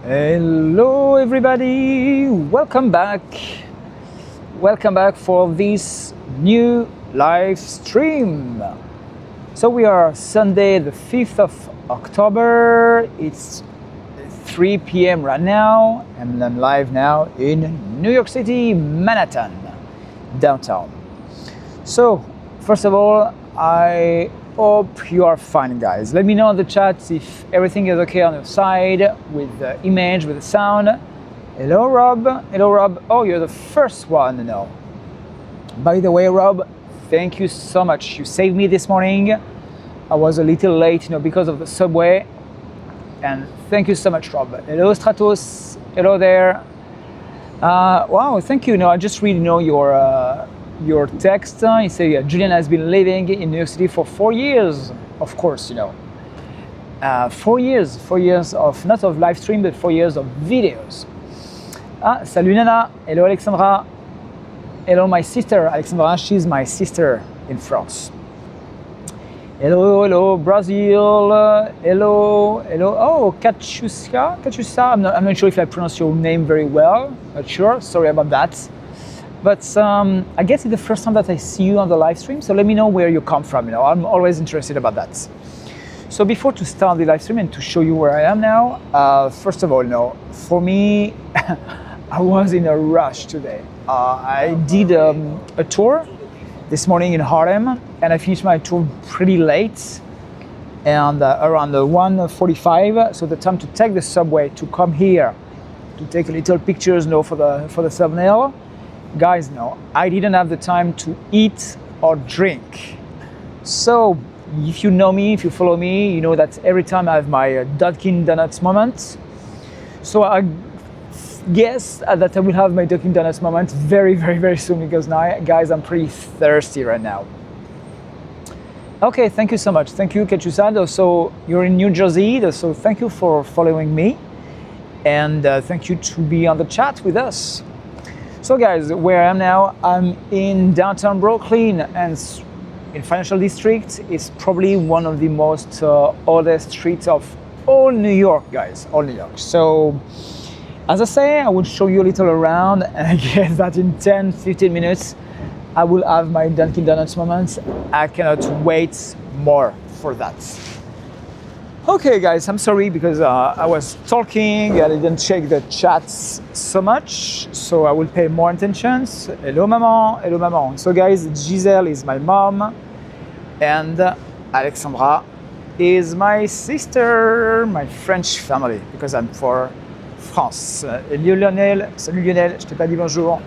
Hello everybody, welcome back for this new live stream. So we are Sunday the 5th of October, it's 3 p.m. right now, and I'm live now in New York City, Manhattan, downtown. So first of all, I hope you are fine, guys. Let me know in the chat if everything is okay on your side with the image, with the sound. Hello, Rob. Hello, Rob. Oh, you're the first one now. By the way, Rob, thank you so much. You saved me this morning. I was a little late, because of the subway. And thank you so much, Rob. Hello, Stratos. Hello there. Wow, thank you. I just read, your text. You say Julian has been living in New York City for 4 years. Of course, 4 years of not of live stream, but 4 years of videos. Salut Nana. Hello Alexandra. Hello my sister Alexandra. She's my sister in France. Hello Brazil. Hello. Oh, Kachusa. I'm not sure if I pronounce your name very well. Not sure. Sorry about that. But I guess it's the first time that I see you on the live stream, so let me know where you come from. I'm always interested about that. So before to start the live stream and to show you where I am now, first of all, for me, I was in a rush today. I did a tour this morning in Harlem, and I finished my tour pretty late, and around 1:45. So the time to take the subway to come here to take a little pictures, for the thumbnail. Guys, I didn't have the time to eat or drink. So if you know me, if you follow me, you know that every time I have my Dunkin Donuts moment. So I guess that I will have my Dunkin Donuts moment very, very, very soon, because now, guys, I'm pretty thirsty right now. Okay, thank you so much. Thank you, Ketchusan. So you're in New Jersey, so thank you for following me. And thank you to be on the chat with us. So guys, where I am now, I'm in downtown Brooklyn, and in Financial District. It's probably one of the most oldest streets of all New York, guys, all New York. So as I say, I will show you a little around, and I guess that in 10-15 minutes, I will have my Dunkin Donuts moments. I cannot wait more for that. Okay guys, I'm sorry because I was talking, I didn't check the chats so much, so I will pay more attention. Hello maman, hello maman. So guys, Giselle is my mom, and Alexandra is my sister, my French family, because I'm for France. Hello Lionel, salut Lionel, je t'ai pas dit bonjour.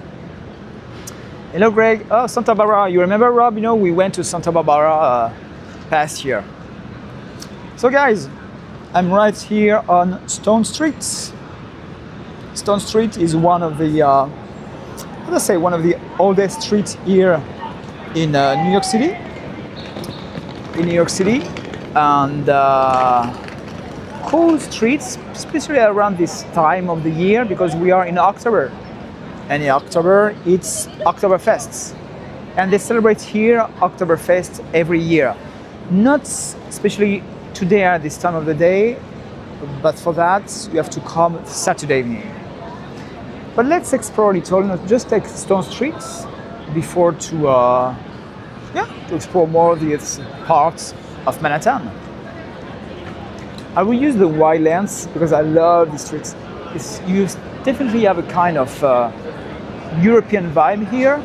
Hello Greg, oh Santa Barbara, you remember Rob, we went to Santa Barbara past year. So guys, I'm right here on Stone Street. Stone Street is one of the, one of the oldest streets here in New York City. And cool streets, especially around this time of the year, because we are in October. And in October, it's Oktoberfest. And they celebrate here Oktoberfest every year. Not especially today at this time of the day, but for that you have to come Saturday evening. But let's explore a little, just take Stone Street before to explore more of the parts of Manhattan. I will use the wide lens because I love the streets. You definitely have a kind of European vibe here,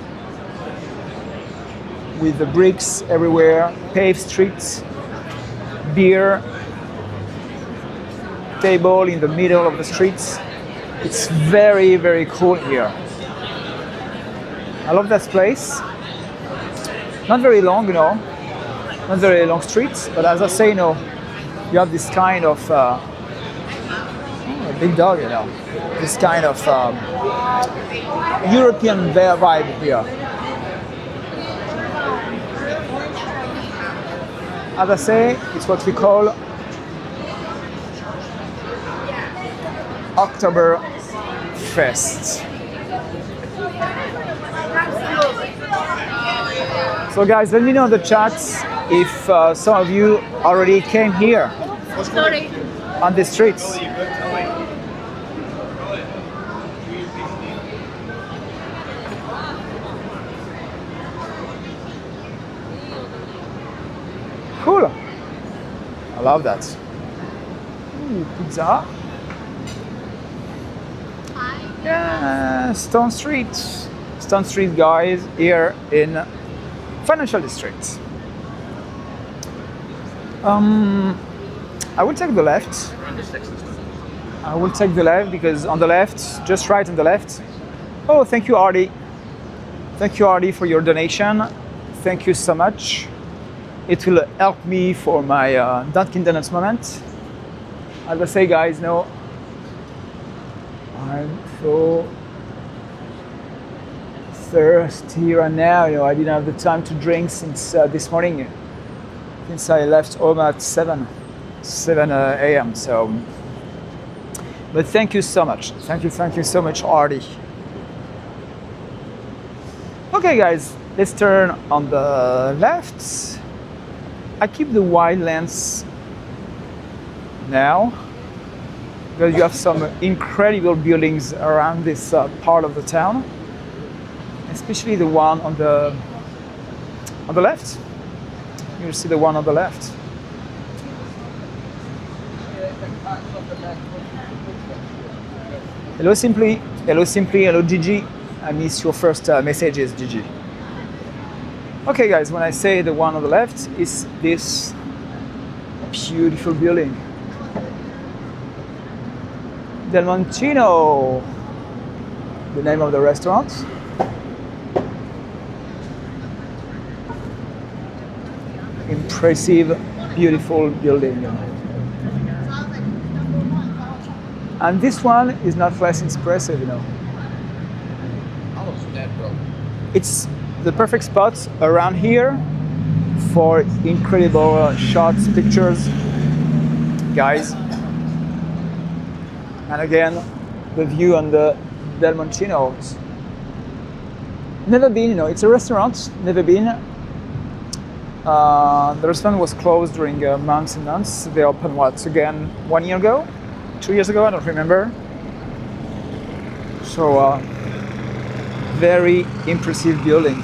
with the bricks everywhere, paved streets, beer table in the middle of the streets. It's very, very cool here. I love that place. Not very long, not very long streets, but as I say, you have this kind of a big dog, this kind of European vibe here. As I say, it's what we call Oktoberfest. So guys, let me know in the chat if some of you already came here on the streets. love that. Ooh, pizza. Yeah, Stone Street. Stone Street, guys, here in Financial District. I will take the left. I will take the left because on the left, just right on the left. Oh, thank you, Artie. Thank you, Artie, for your donation. Thank you so much. It will help me for my Dunkin Donuts moment. As I say, guys, no, I'm so thirsty right now. You know, I didn't have the time to drink since this morning, since I left home at 7 a.m. So, but thank you so much. Thank you so much, Artie. Okay, guys, let's turn on the left. I keep the wide lens now because you have some incredible buildings around this part of the town, especially the one on the left. You'll see the one on the left. Hello, Simply. Hello, Simply. Hello, Gigi. I missed your first messages, Gigi. Okay, guys, when I say the one on the left, is this beautiful building. Del Montino, the name of the restaurant. Impressive, beautiful building. And this one is not less impressive, you know. It's the perfect spot around here for incredible shots, pictures, guys. And again, the view on the Del Montino's. Never been, you know, it's a restaurant, never been. The restaurant was closed during months and months. They opened, what, again, 1 year ago? 2 years ago, I don't remember. So, very impressive building.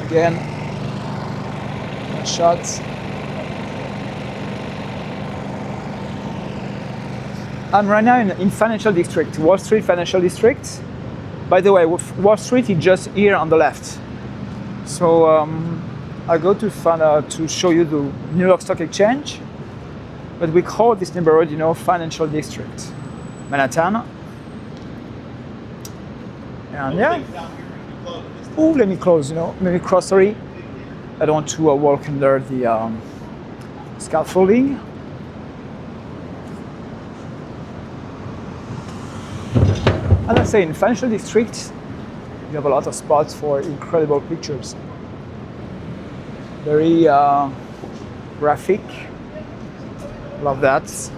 Again, shots. I'm right now in Financial District, Wall Street Financial District. By the way, Wall Street is just here on the left. So I go to show you the New York Stock Exchange, but we call this neighborhood, you know, Financial District, Manhattan. And yeah. Oh, let me close, you know, let me cross, sorry. I don't want to walk under the scaffolding. As I say, in Financial District, you have a lot of spots for incredible pictures. Very graphic. Love that.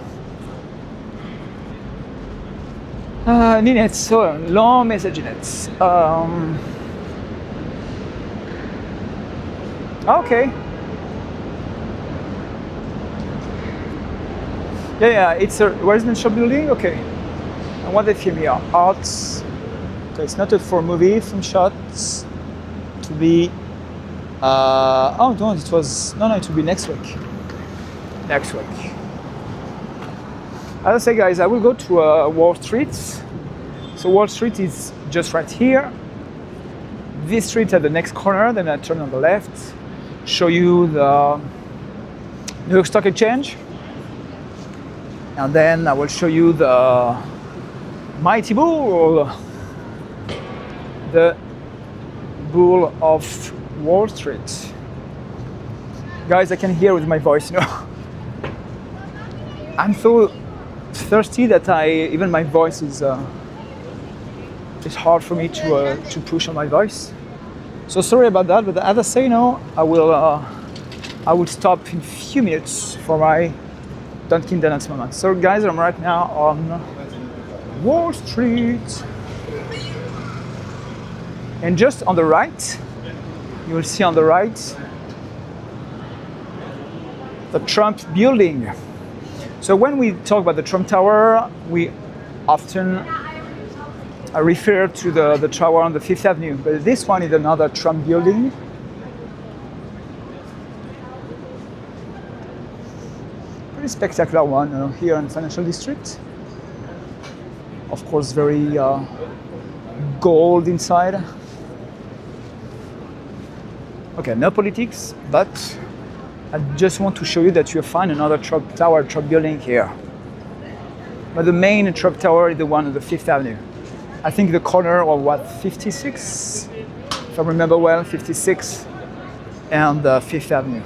Ninette, so long message, Ninette. Okay. Yeah, it's a residential building. Okay. And what they film here? Arts. So it's not a for movie film shots. To be. Oh no, it was no. It will be next week. Next week. As I say, guys, I will go to Wall Street. So Wall Street is just right here. This street at the next corner. Then I turn on the left. Show you the New York Stock Exchange. And then I will show you the Mighty Bull. The Bull of Wall Street. Guys, I can hear with my voice, you know. I'm so thirsty that even my voice is it's hard for me to push on my voice. So sorry about that, but as I say, you know, I will stop in a few minutes for my Dunkin Donuts moment. So guys, I'm right now on Wall Street. And just on the right, you will see on the right the Trump building. So when we talk about the Trump Tower, we often refer to the tower on the Fifth Avenue, but this one is another Trump building. pretty spectacular one here in Financial District. Of course, very gold inside. Okay, no politics, but I just want to show you that you'll find another tower building here. But the main Trump Tower is the one on the 5th Avenue. I think the corner of what, 56? If I remember well, 56 and 5th Avenue.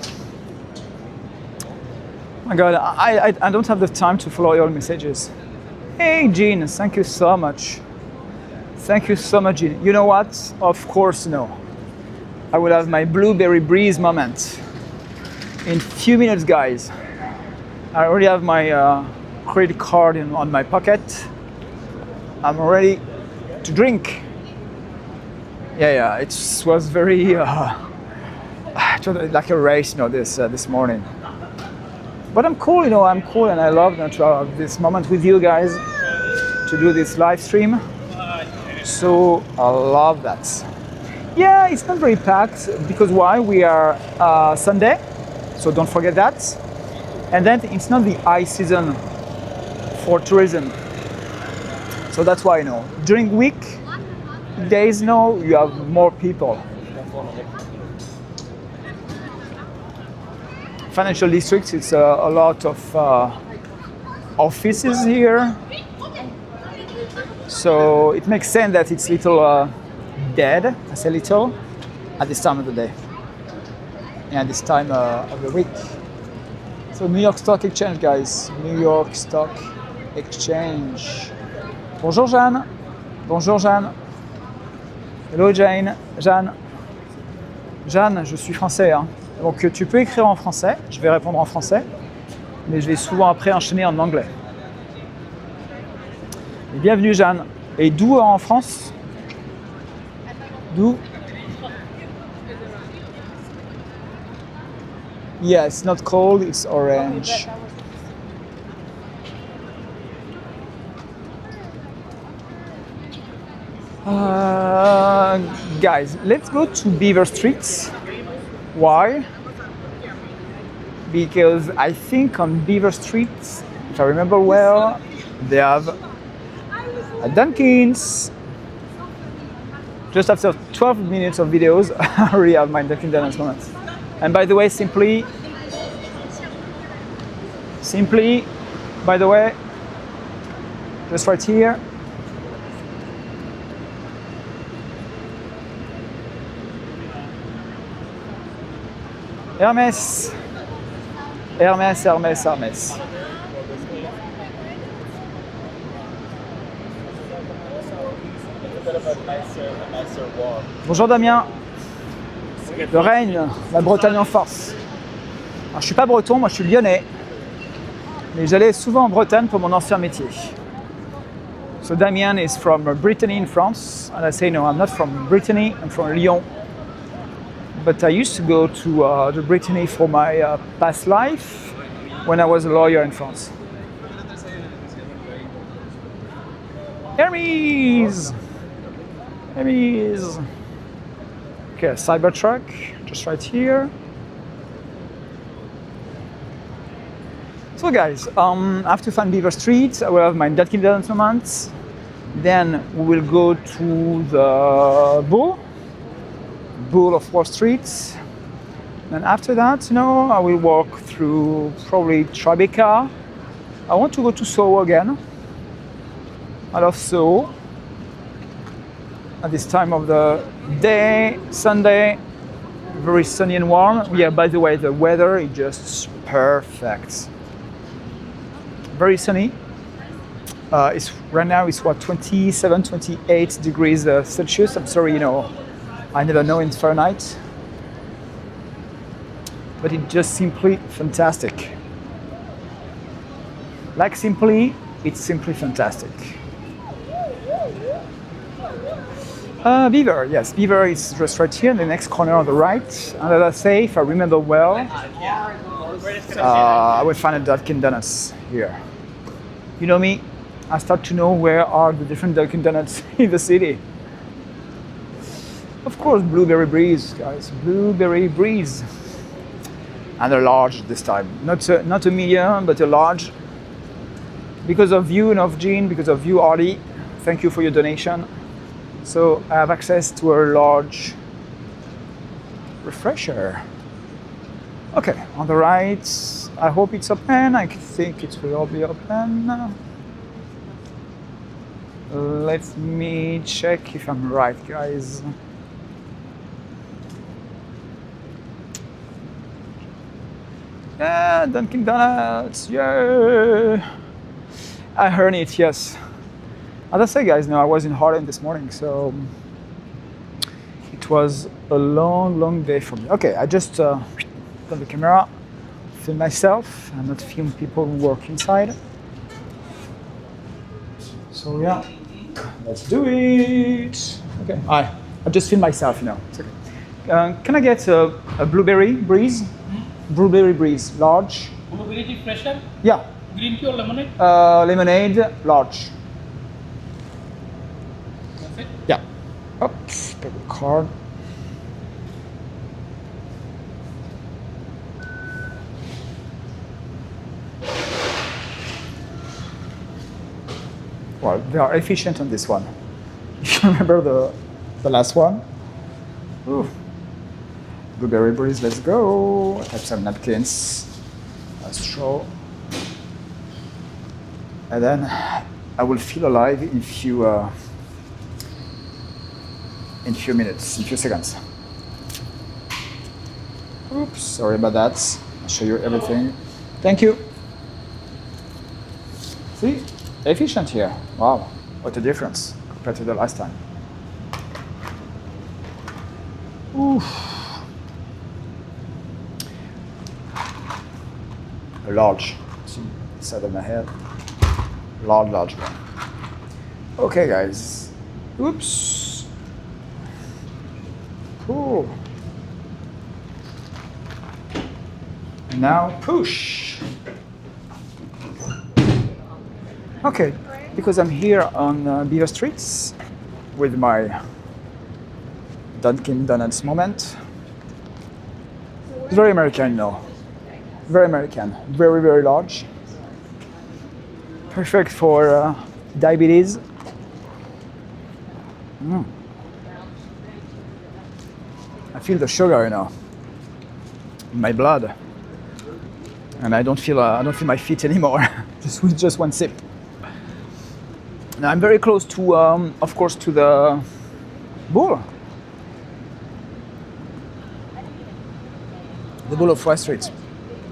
Oh my God, I don't have the time to follow your messages. Hey Jean, thank you so much. Thank you so much, Jean. You know what? Of course, no. I will have my blueberry breeze moment in few minutes, guys. I already have my credit card on my pocket. I'm ready to drink. Yeah, it was very like a race, this morning. But I'm cool, I'm cool, and I love to have this moment with you guys to do this live stream. So I love that. Yeah, it's not very packed because why? We are Sunday, so don't forget that. And then it's not the high season for tourism. So that's why, during weekdays, you have more people. Financial districts, it's a lot of offices here. So it makes sense that it's little dead, I say little, at this time of the day. And this time of the week. So New York Stock Exchange, guys. New York Stock Exchange. Bonjour Jeanne. Bonjour Jeanne. Hello Jane. Jeanne. Jeanne, je suis français. Donc tu peux écrire en français, je vais répondre en français, mais je vais souvent après enchaîner en anglais. Et bienvenue Jeanne. Et d'où en France? D'où? Yeah, it's not cold, it's orange. Guys, let's go to Beaver Street. Why? Because I think on Beaver Street, if I remember well, they have a Dunkin's. Just after 12 minutes of videos, I already have my Dunkin Donuts moments. And by the way, simply, by the way, just right here. Hermès. Bonjour Damien. Le règne, la Bretagne en force. Alors, je suis pas breton, moi je suis lyonnais. Mais j'allais souvent en Bretagne pour mon ancien métier. So Damien is from Brittany in France. And I say no, I'm not from Brittany, I'm from Lyon. But I used to go to the Brittany for my past life when I was a lawyer in France. Hermes! Okay, Cybertruck, just right here. So guys, I have to find Beaver Street. I will have my Dunkin Donuts moments. Then we will go to the Bull of Wall Street. And after that, I will walk through probably Tribecca. I want to go to SoHo again. I love SoHo. At this time of the day, Sunday, very sunny and warm. Yeah, by the way, the weather is just perfect. Very sunny. Right now it's what, 27, 28 degrees Celsius. I'm sorry, I never know in Fahrenheit. But it's just simply fantastic. Like simply, it's simply fantastic. Beaver, yes, Beaver is just right here in the next corner on the right. And as I say, if I remember well, I will find a Dunkin Donuts here. You know me, I start to know where are the different Dunkin Donuts in the city. Of course, Blueberry Breeze, guys, Blueberry Breeze. and a large this time. Not a medium, but a large. Because of you, Novjean, because of you, Arlie, thank you for your donation. So I have access to a large refresher. Okay, on the right, I hope it's open. I think it will all be open. Let me check if I'm right, guys. Yeah, Dunkin Donuts, yeah. I heard it, yes. As I say, guys, I was in Harlem this morning, so it was a long day for me. Okay, I just got the camera, film myself, and not film people who work inside. So yeah, let's do it. Okay, I just film myself, It's okay. Can I get a blueberry breeze? Blueberry breeze, large. Blueberry fresher? Yeah. Green tea or lemonade? Lemonade, large. That's it? Yeah. Oops, paper card. Well, they are efficient on this one. If you remember the last one. Ooh. Blueberry breeze, let's go. I have some napkins, a straw. And then I will feel alive in few minutes, in few seconds. Oops, sorry about that. I'll show you everything. Thank you. See, efficient here. Wow, what a difference compared to the last time. Oof. A large, see, inside of my head. Large one. Okay, guys. Oops. Cool. And now push. Okay, because I'm here on Beaver Streets with my Dunkin Donuts moment. It's very American, Very American. Very large. Perfect for diabetes. I feel the sugar, in my blood, and I don't feel my feet anymore. just with just one sip. Now I'm very close to, of course, to the Bull. The Bull of Wall Street.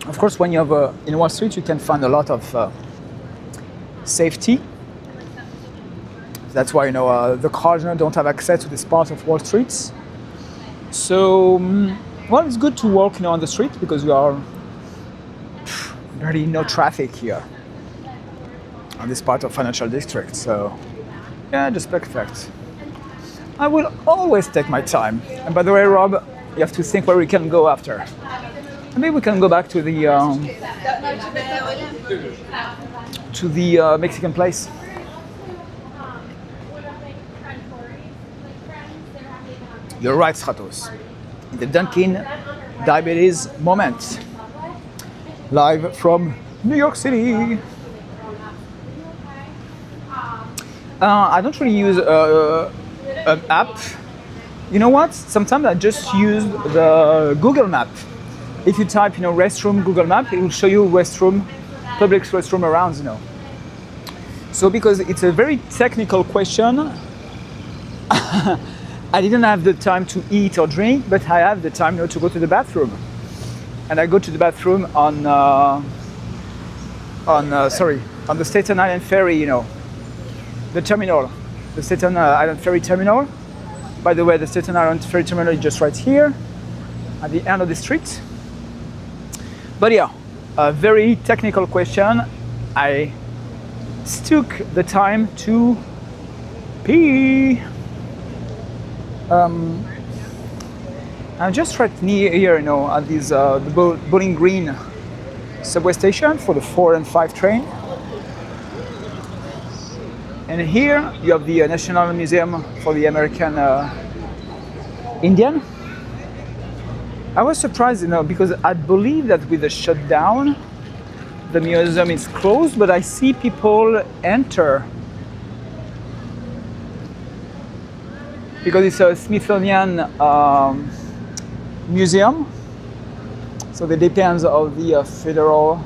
Of course, when you have in Wall Street, you can find a lot of safety. That's why the cars don't have access to this part of Wall Street. So, well, it's good to walk on the street because you are barely no traffic here on this part of financial district. So, yeah, just perfect. I will always take my time. And by the way, Rob, you have to think where we can go after. Maybe we can go back to the Mexican place. You're right, Stratos. The Dunkin Diabetes moment. Live from New York City. I don't really use an app. You know what? Sometimes I just use the Google Map. If you type, restroom, Google Map, it will show you restroom, public restroom around, So because it's a very technical question, I didn't have the time to eat or drink, but I have the time, to go to the bathroom. And I go to the bathroom on the Staten Island Ferry, the terminal, the Staten Island Ferry terminal. By the way, the Staten Island Ferry terminal is just right here, at the end of the street. But yeah, a very technical question. I took the time to pee. I'm just right near here, at this the Bowling Green subway station for the 4 and 5 train. And here you have the National Museum for the American Indian. I was surprised, because I believe that with the shutdown, the museum is closed, but I see people enter because it's a Smithsonian museum. So it depends on the federal.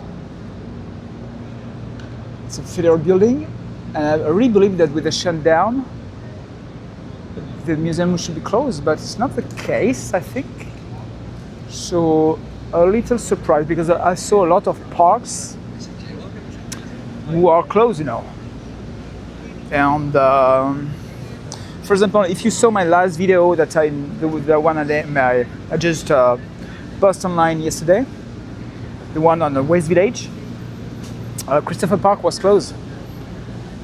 It's a federal building, and I really believe that with the shutdown, the museum should be closed, but it's not the case, I think. So a little surprised because I saw a lot of parks who are closed, And for example, if you saw my last video that the one I just posted online yesterday, the one on the West Village, Christopher Park was closed.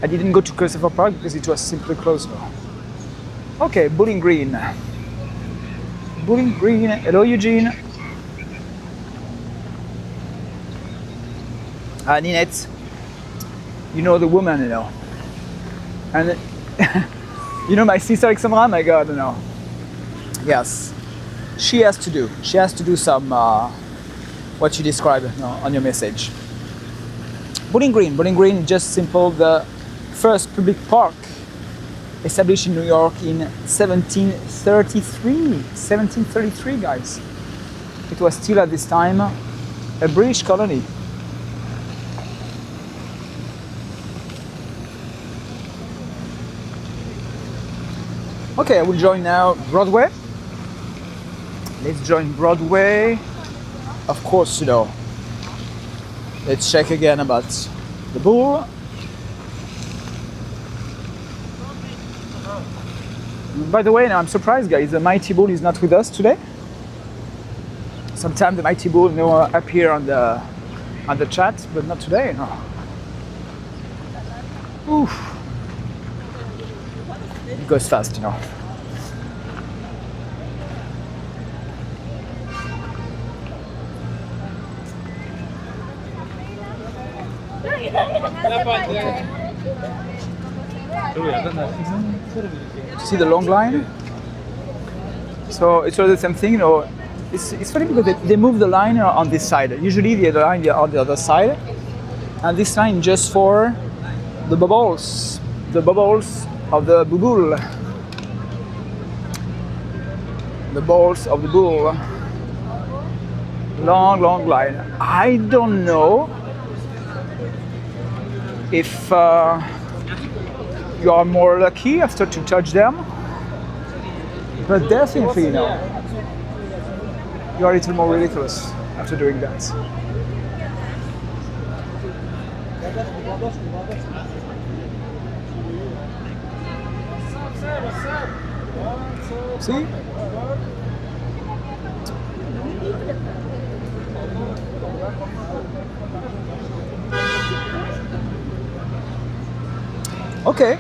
I didn't go to Christopher Park because it was simply closed. Okay, Bowling Green. Bowling Green. Hello, Eugene. Ninette. You know the woman, And my sister Alexandra, my God, Yes. She has to do some what you described on your message. Bowling Green, just simple, the first public park established in New York in 1733, guys. It was still at this time a British colony. Okay, I will join now Broadway. Let's join Broadway. Of course, let's check again about the bull. By the way, now I'm surprised, guys. The Mighty Bull is not with us today. Sometimes the Mighty Bull appear on the chat, but not today. No. Oof. It goes fast, See the long line? So it's all the same thing, It's funny because they move the line on this side. Usually the other line on the other side, and this line just for the bubbles of the bull. The balls of the bull. Long line. I don't know if you are more lucky after to touch them, but definitely you are a little more ridiculous after doing that. See? Ok.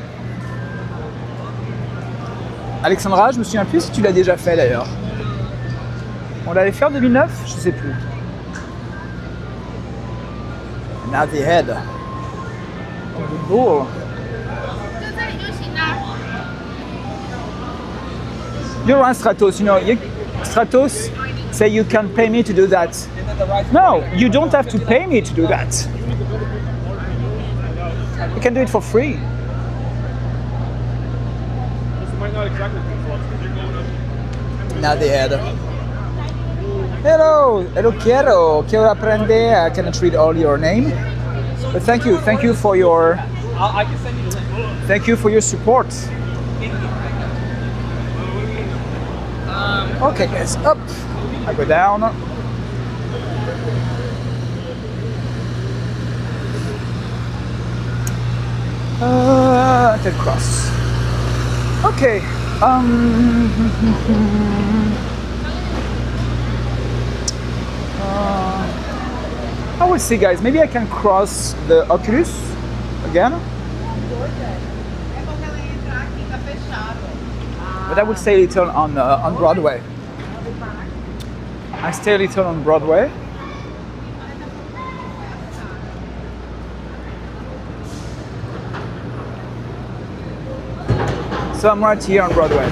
Alexandra, je me souviens plus si tu l'as déjà fait d'ailleurs. On l'avait fait en 2009, je sais plus. Now the head of the bull. You're on Stratos, Stratos say you can pay me to do that. No, you don't have to pay me to do that. You can do it for free. Now the head. Hello, quiero aprender. I cannot read all your name, but thank you for your. I can send you the link. Thank you for your support. Okay, guys, up. I go down. Then cross. Okay. I will see, guys. Maybe I can cross the Oculus again. But I will stay a little on Broadway. I stay a little on Broadway. So I'm right here on Broadway.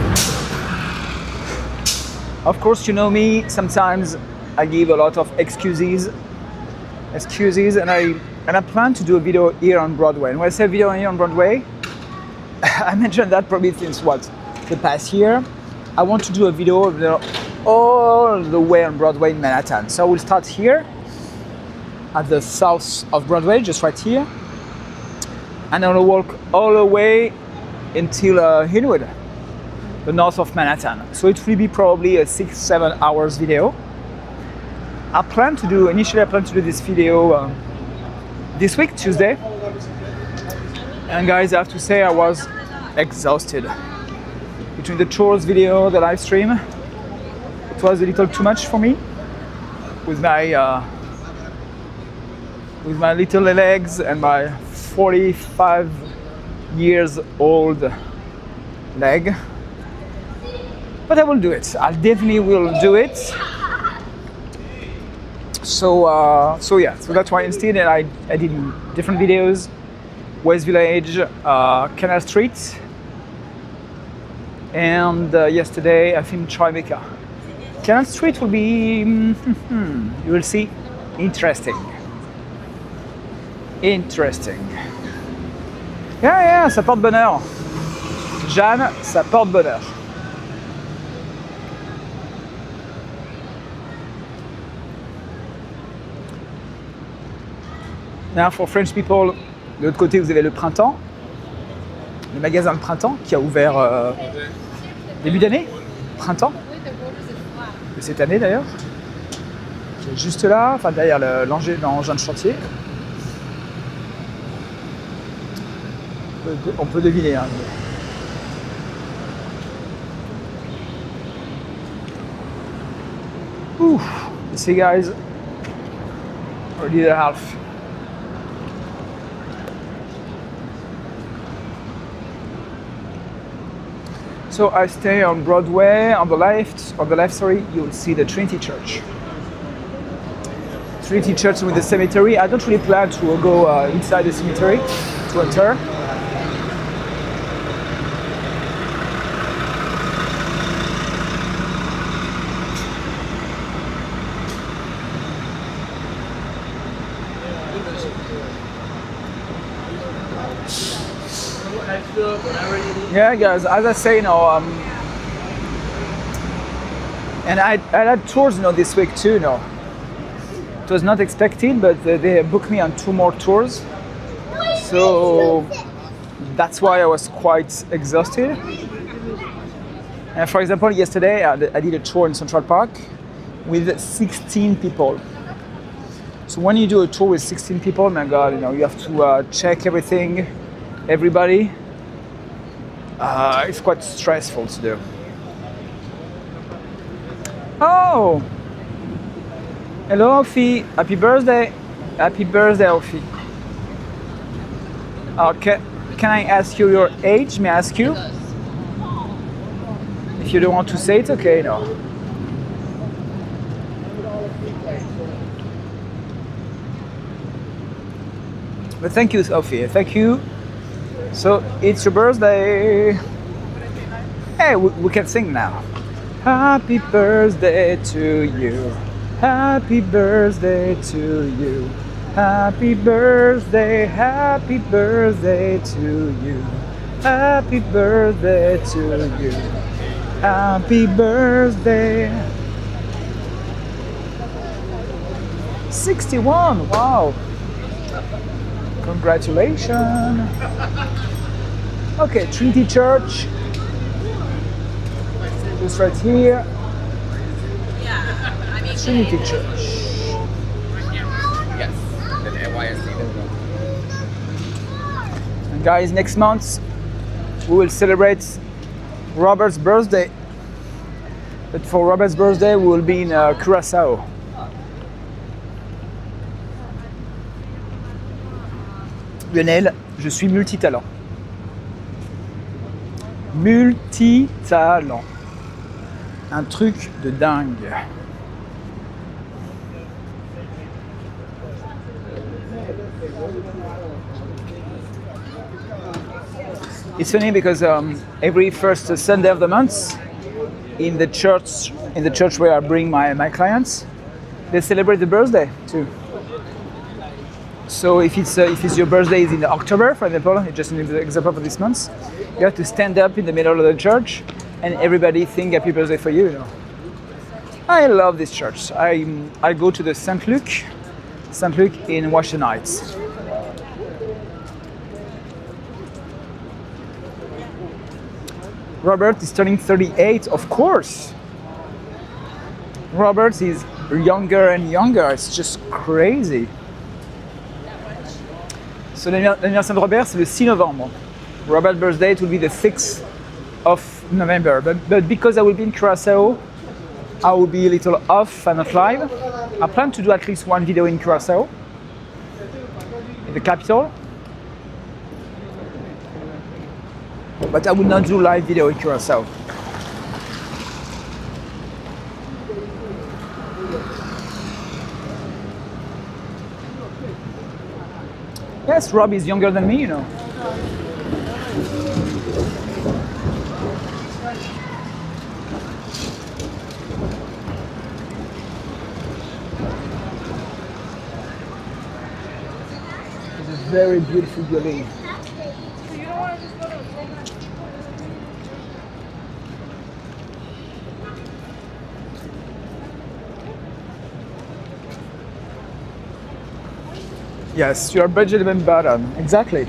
Of course, you know me, sometimes I give a lot of excuses, and I plan to do a video here on Broadway. And when I say video here on Broadway, I mentioned that probably since what, the past year. I want to do a video all the way on Broadway in Manhattan. So we'll start here at the south of Broadway, just right here, and I'll walk all the way until Inwood, the north of Manhattan. So it will be probably a 6-7 hours video. Initially I plan to do this video this week, Tuesday. And guys, I have to say I was exhausted. Between the chores video, the live stream, it was a little too much for me with my little legs and my 45 years old leg. But I will do it. I definitely will do it. So that's why instead I did different videos. West Village, Canal Street, and yesterday I filmed Tribecca. Canal Street will be, you will see, interesting. Yeah, ça porte bonheur. Jeanne, ça porte bonheur. Now for French people, de l'autre côté, vous avez le printemps, le magasin de printemps qui a ouvert début d'année, printemps, de cette année d'ailleurs, qui est juste là, enfin derrière l'engin de chantier. On peut deviner. Hein. Ooh, you see guys, already the half. So I stay on Broadway. On the left, you will see the Trinity Church. Trinity Church with the cemetery. I don't really plan to go inside the cemetery to enter. Yeah, guys, as I say, and I had tours, this week too, It was not expected, but they booked me on 2 more tours. So that's why I was quite exhausted. And for example, yesterday I did a tour in Central Park with 16 people. So when you do a tour with 16 people, my God, you have to check everything, everybody. It's quite stressful to do. Oh! Hello, Ophi. Happy birthday. Happy birthday, Ophi. Okay. Can I ask you your age? May I ask you? If you don't want to say it, okay, no. But thank you, Ophi. Thank you. So it's your birthday. Hey, we can sing now. Happy birthday to you. Happy birthday to you. Happy birthday to you. Happy birthday to you. Happy birthday. 61, wow. Congratulations. Okay, Trinity Church. Just right here. Trinity Church. Yes. The NYSC. And guys, next month we will celebrate Robert's birthday. But for Robert's birthday, we will be in Curaçao. Lionel, je suis multitalent. Multitalent. Un truc de dingue. It's funny because every first Sunday of the month in the church in the church where I bring my clients, they celebrate the birthday too. So if it's your birthday is in October, for example, just an example for this month, you have to stand up in the middle of the church and everybody sing happy birthday for you, you know. I love this church. I go to the St. Luke in Washington Heights. Robert is turning 38, of course. Robert is younger and younger. It's just crazy. So l'anniversaire de Robert, c'est le 6 novembre. Robert's birthday will be the 6th of November. But because I will be in Curacao, I will be a little off and not live. I plan to do at least one video in Curacao, in the capital. But I will not do live video in Curacao. Yes, Rob is younger than me, you know. It's a very beautiful building. Yes, your budget and button, exactly.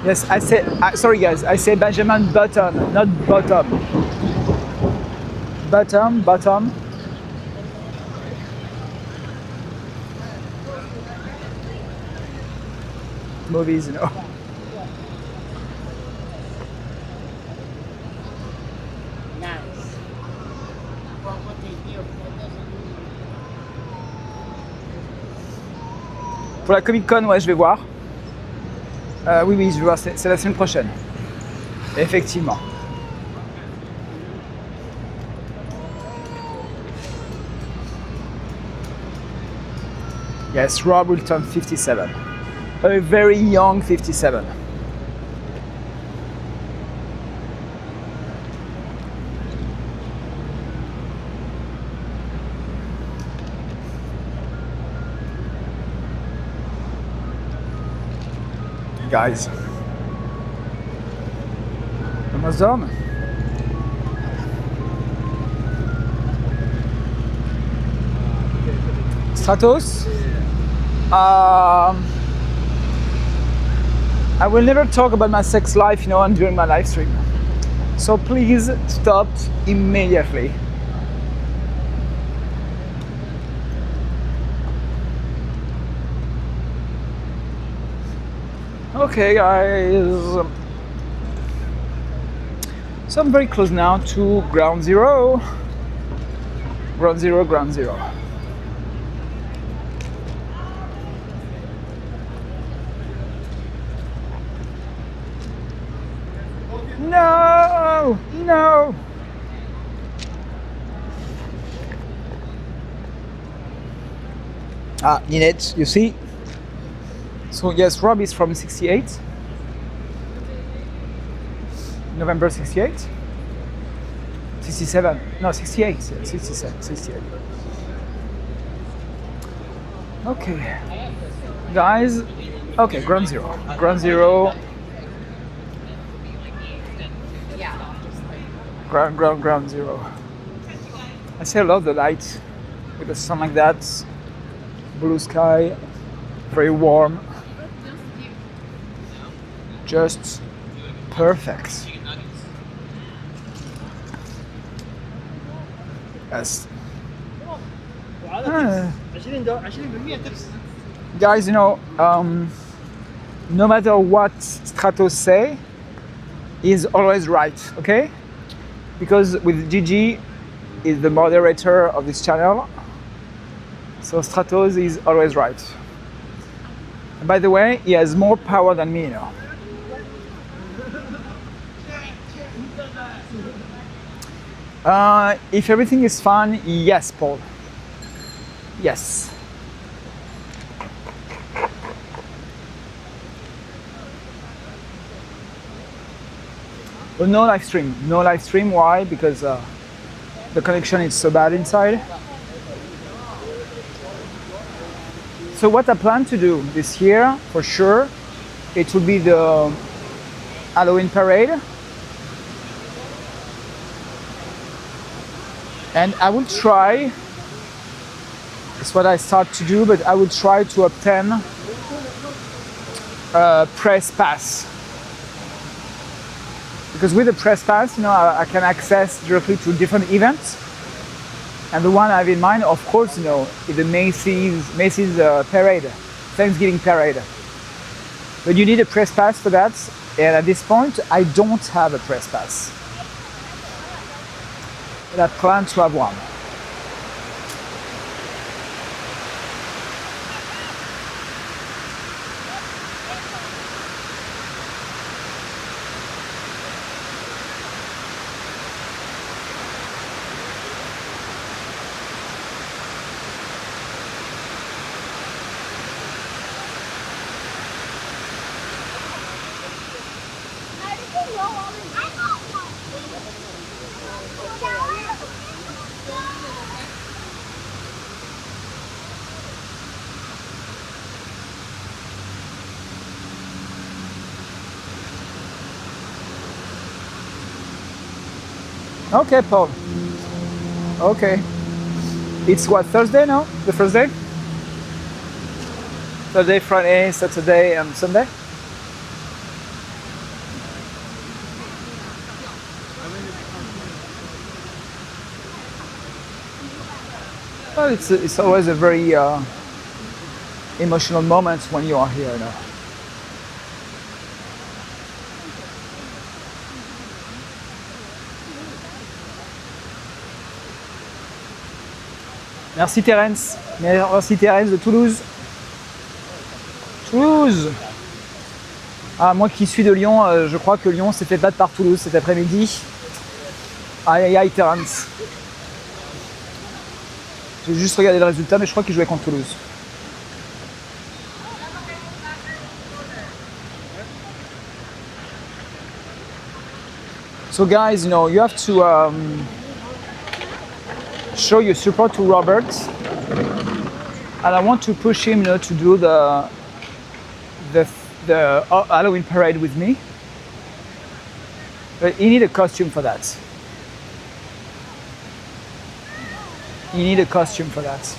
Yes, I say, sorry guys, I say Benjamin Button, not bottom. Bottom. Movies, you know. Pour la Comic Con, ouais, je vais voir. Oui, je vais voir, c'est la semaine prochaine. Effectivement. Yes, Rob will turn 57. A very young 57. Guys, Amazon. Stratos. I will never talk about my sex life, you know, during my live stream. So please stop immediately. Okay, guys. So I'm very close now to ground zero. Ground zero. No! In it, you see? So yes, Rob is from 68. November 68. 67. No, 68. 68. Okay. Guys, okay, ground zero. Ground zero. Ground zero. I say I love the light with the sun like that. Blue sky, very warm. Just perfect. Yes. Guys, you know, no matter what Stratos say, he's always right, okay? Because with Gigi, is the moderator of this channel, so Stratos is always right. And by the way, he has more power than me, you know. If everything is fine, yes, Paul. Yes. But no live stream. No live stream. Why? Because the connection is so bad inside. So what I plan to do this year, for sure, it will be the Halloween parade. And I will try, it's what I start to do, but I will try to obtain a press pass. Because with the press pass, I can access directly to different events. And the one I have in mind, of course, is the Macy's parade, Thanksgiving parade. But you need a press pass for that. And at this point, I don't have a press pass. But I plan to have one. Okay, Paul. Okay. It's what, Thursday now? The first day? Thursday, Friday, Saturday, and Sunday? Well, it's always a very emotional moment when you are here now. Merci Terence. Merci Terence de Toulouse. Toulouse. Ah, moi qui suis de Lyon, je crois que Lyon s'est fait battre par Toulouse cet après-midi. Aïe aïe aïe Terence. J'ai juste regardé le résultat, mais je crois qu'il jouait contre Toulouse. So guys, you have to show your support to Robert, and I want to push him, to do the Halloween parade with me. But he need a costume for that. You need a costume for that.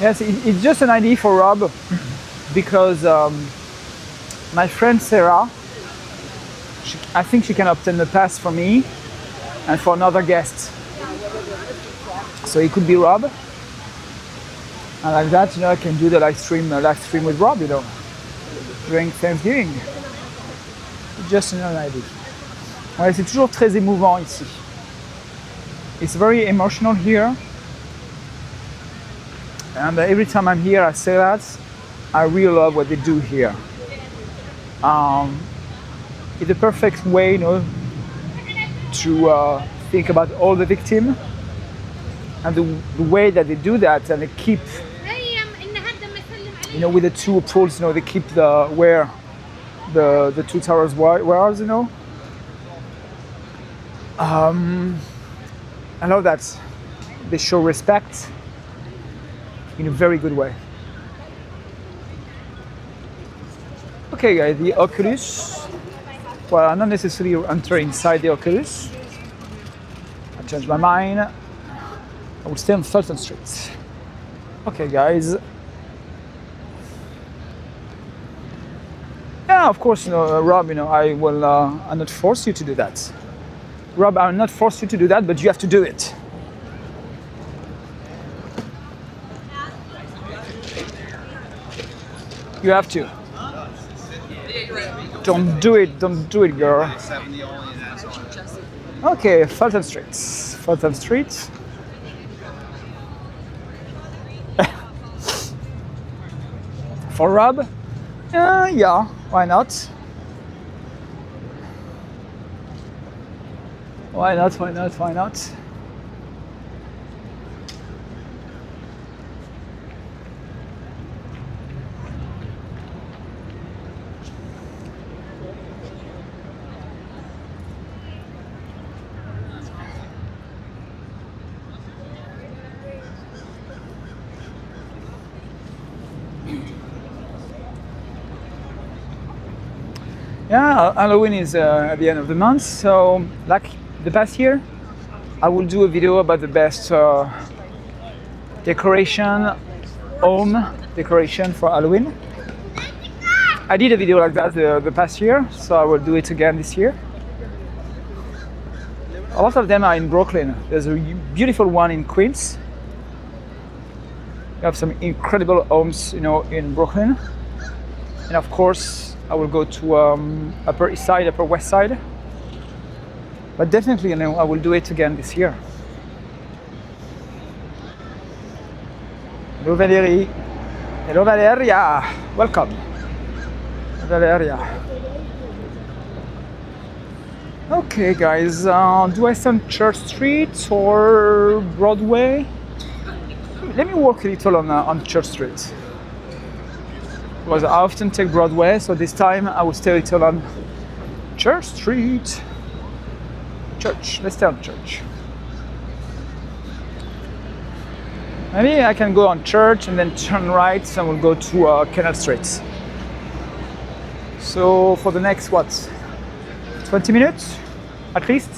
Yes, it's just an idea for Rob, because my friend Sarah, I think she can obtain the pass for me and for another guest. So it could be Rob, and like that, I can do the live stream with Rob, during Thanksgiving. It's just an idea. Ouais, c'est toujours très émouvant ici. It's very emotional here. And every time I'm here, I say that I really love what they do here. It's a perfect way, to think about all the victims, and the way that they do that, and they keep, with the two poles, they keep where the two towers were, I love that they show respect in a very good way. Okay guys, the Oculus. Well, I'm not necessarily entering inside the Oculus. I changed my mind. I will stay on Fulton Street. Okay guys. Yeah, of course, Rob, I will I'll not force you to do that. Rob, I'll not force you to do that, but you have to do it. You have to. Don't do it, girl. Okay, Fulton Street. Fulton Street. For Rob? Yeah, why not? Why not? Yeah, Halloween is at the end of the month, so like the past year, I will do a video about the best home decoration for Halloween. I did a video like that the past year, so I will do it again this year. A lot of them are in Brooklyn. There's a beautiful one in Queens. You have some incredible homes, in Brooklyn. And of course, I will go to Upper East Side, Upper West Side. But definitely, I will do it again this year. Hello, Valérie. Hello, Valeria. Welcome. Valeria. Okay, guys. Do I stand Church Street or Broadway? Let me walk a little on Church Street. Because I often take Broadway, so this time I will stay a little on Church Street. Church, let's stay on Church. Maybe I can go on Church and then turn right and we'll go to Canal Street. So for the next, 20 minutes at least,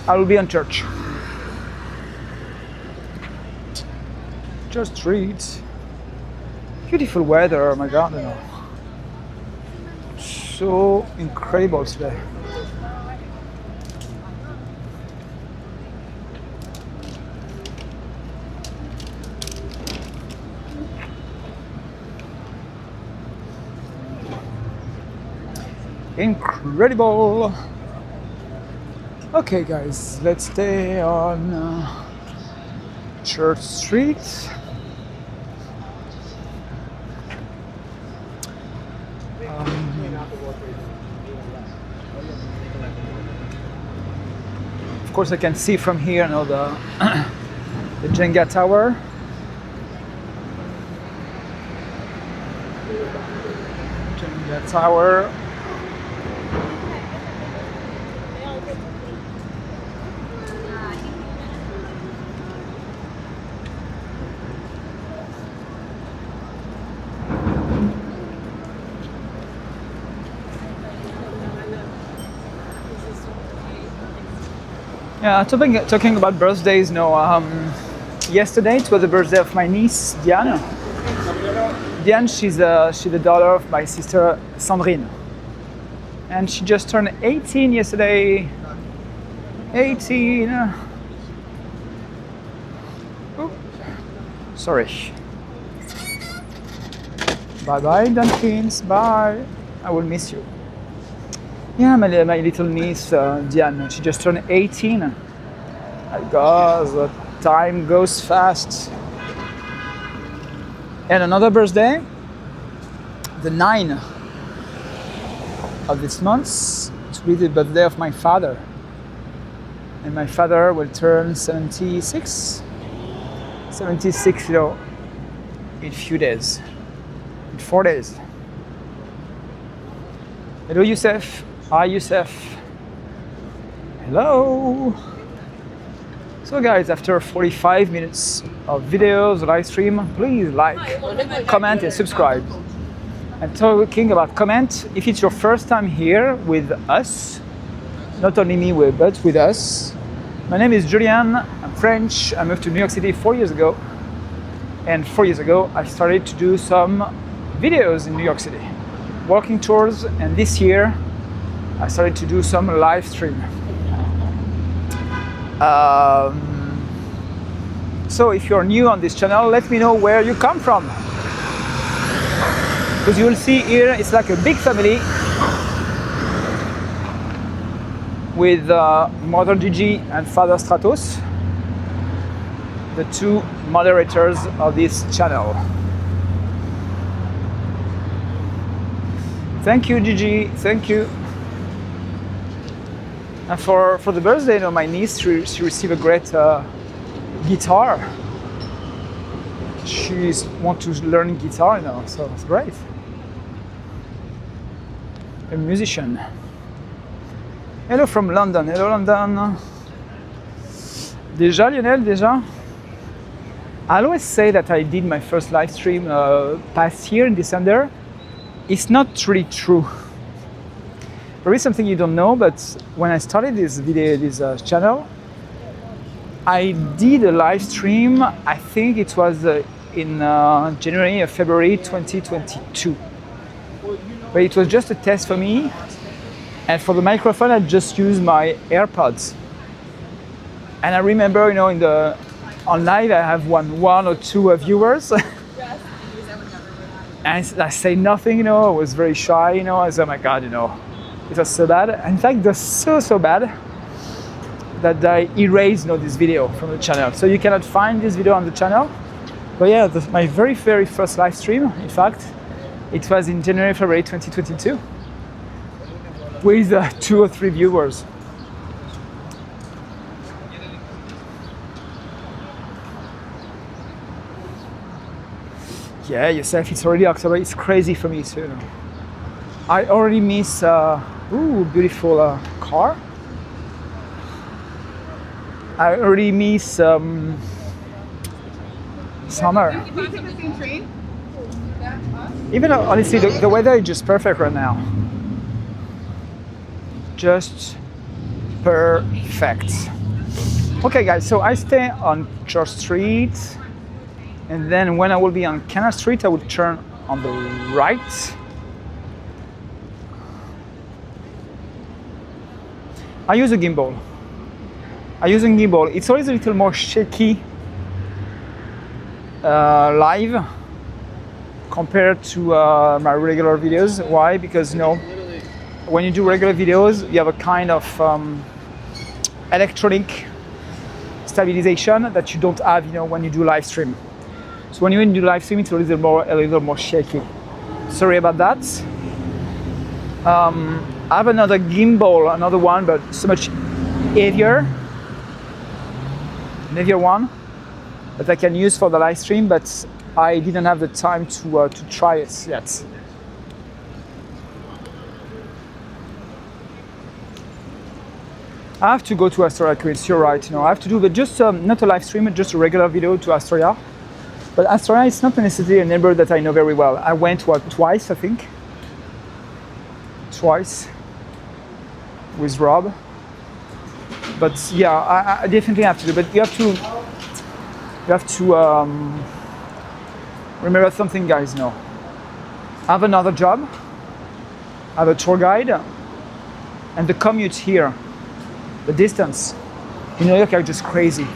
I will be on Church. Church Street. Beautiful weather, oh my God, so incredible today. Incredible. Okay, guys, let's stay on Church Street. Of course, I can see from here the Jenga Tower. Jenga Tower. Yeah, talking about birthdays, yesterday it was the birthday of my niece, Diane. Diane, she's the daughter of my sister, Sandrine. And she just turned 18 yesterday. 18. Oop. Sorry. Bye-bye, Dunkins, bye. I will miss you. Yeah, my little niece, Diane, she just turned 18. My God, the time goes fast. And another birthday, the 9th of this month, it will be the birthday of my father. And my father will turn 76. 76, in a few days. In 4 days. Hello, Youssef. Hi, Youssef. Hello. So guys, after 45 minutes of videos, live stream, please like, comment and subscribe. And talking about comment, if it's your first time here with us, not only me, but with us, my name is Julien, I'm French, I moved to New York City 4 years ago. And 4 years ago, I started to do some videos in New York City, walking tours, and this year, I started to do some live stream. So if you're new on this channel, let me know where you come from. Because you will see here, it's like a big family with Mother Gigi and Father Stratos, the two moderators of this channel. Thank you, Gigi, thank you. And for the birthday, you know, my niece, she received a great guitar. She wants to learn guitar now, so it's great. A musician. Hello from London. Hello, London. Déjà, Lionel, déjà? I always say that I did my first live stream past year in December. It's not really true. There is something you don't know, but when I started this channel, I did a live stream. I think it was in January or February 2022. But it was just a test for me. And for the microphone, I just used my AirPods. And I remember, you know, on live, I have one or two viewers. And I say nothing, you know, I was very shy, you know, I was, oh my God, you know, it was so bad. In fact, it was so bad that I erased, you know, this video from the channel. So you cannot find this video on the channel. But yeah, my very first live stream, in fact, it was in January, February 2022 with 2 or 3 viewers. Yeah, yourself, it's already October. It's crazy for me too. I already miss, beautiful car. I already miss summer. Even though, honestly, the weather is just perfect right now. Just perfect. Okay, guys, so I stay on Church Street. And then when I will be on Canal Street, I will turn on the right. I use a gimbal. It's always a little more shaky live compared to my regular videos. Why? Because, you know, when you do regular videos, you have a kind of electronic stabilization that you don't have, you know, when you do live stream. So when you do live stream, it's a little more shaky. Sorry about that. I have another gimbal, another one, but so much heavier one that I can use for the live stream, but I didn't have the time to try it yet. I have to go to Astoria, Queens. You're right. You know, I have to do, but just not a live stream, but just a regular video to Astoria. But Astoria is not necessarily a neighbor that I know very well. I went twice, I think. Twice with Rob. But yeah, I definitely have to do. But you have to remember something, guys. No, I have another job. I have a tour guide, and the commute here, the distance in New York are just crazy.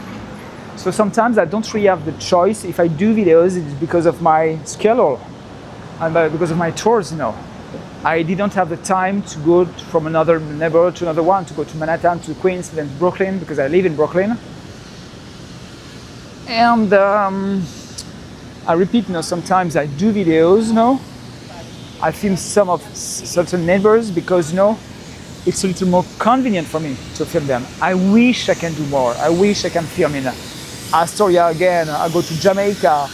So sometimes I don't really have the choice. If I do videos, it's because of my schedule and because of my tours, you know. I didn't have the time to go from another neighborhood to another one, to go to Manhattan, to Queens, then to Brooklyn, because I live in Brooklyn. And I repeat, you know, sometimes I do videos, you know. I film some of certain neighbors because, you know, it's a little more convenient for me to film them. I wish I can do more. I wish I can film in Astoria again. I go to Jamaica,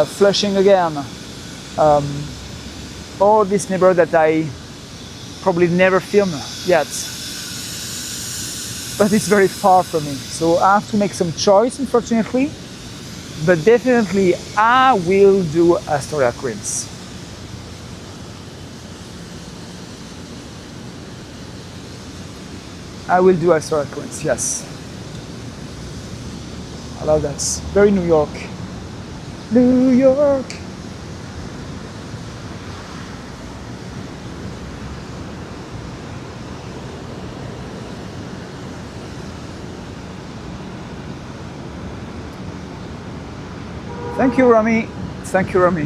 Flushing again. All these neighborhoods that I probably never filmed yet. But it's very far from me. So I have to make some choice, unfortunately. But definitely I will do Astoria, Queens. I will do Astor, Queens, yes. I love that. Very New York. New York. Thank you, Rami. Thank you, Rami.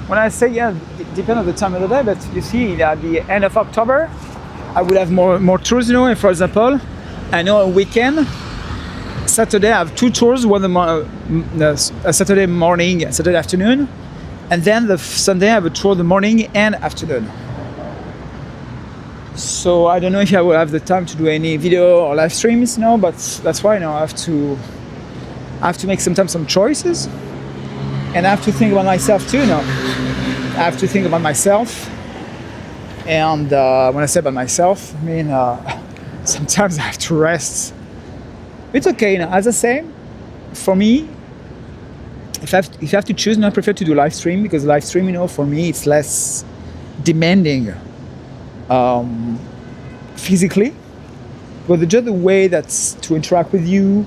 When I say, yeah, it depends on the time of the day, but you see, at the end of October, I will have more tours, you know. And for example, I know a weekend, Saturday I have 2 tours, a Saturday morning, Saturday afternoon, and then the Sunday I have a tour the morning and afternoon. So I don't know if I will have the time to do any video or live streams, you know, but that's why, you know, I have to make sometimes some choices, and I have to think about myself too, you know. I have to think about myself, and when I say about myself, I mean sometimes I have to rest. It's okay, you know. As I say, for me, if I have to choose, I prefer to do live stream, because live stream, you know, for me it's less demanding physically, but just the way that's to interact with you,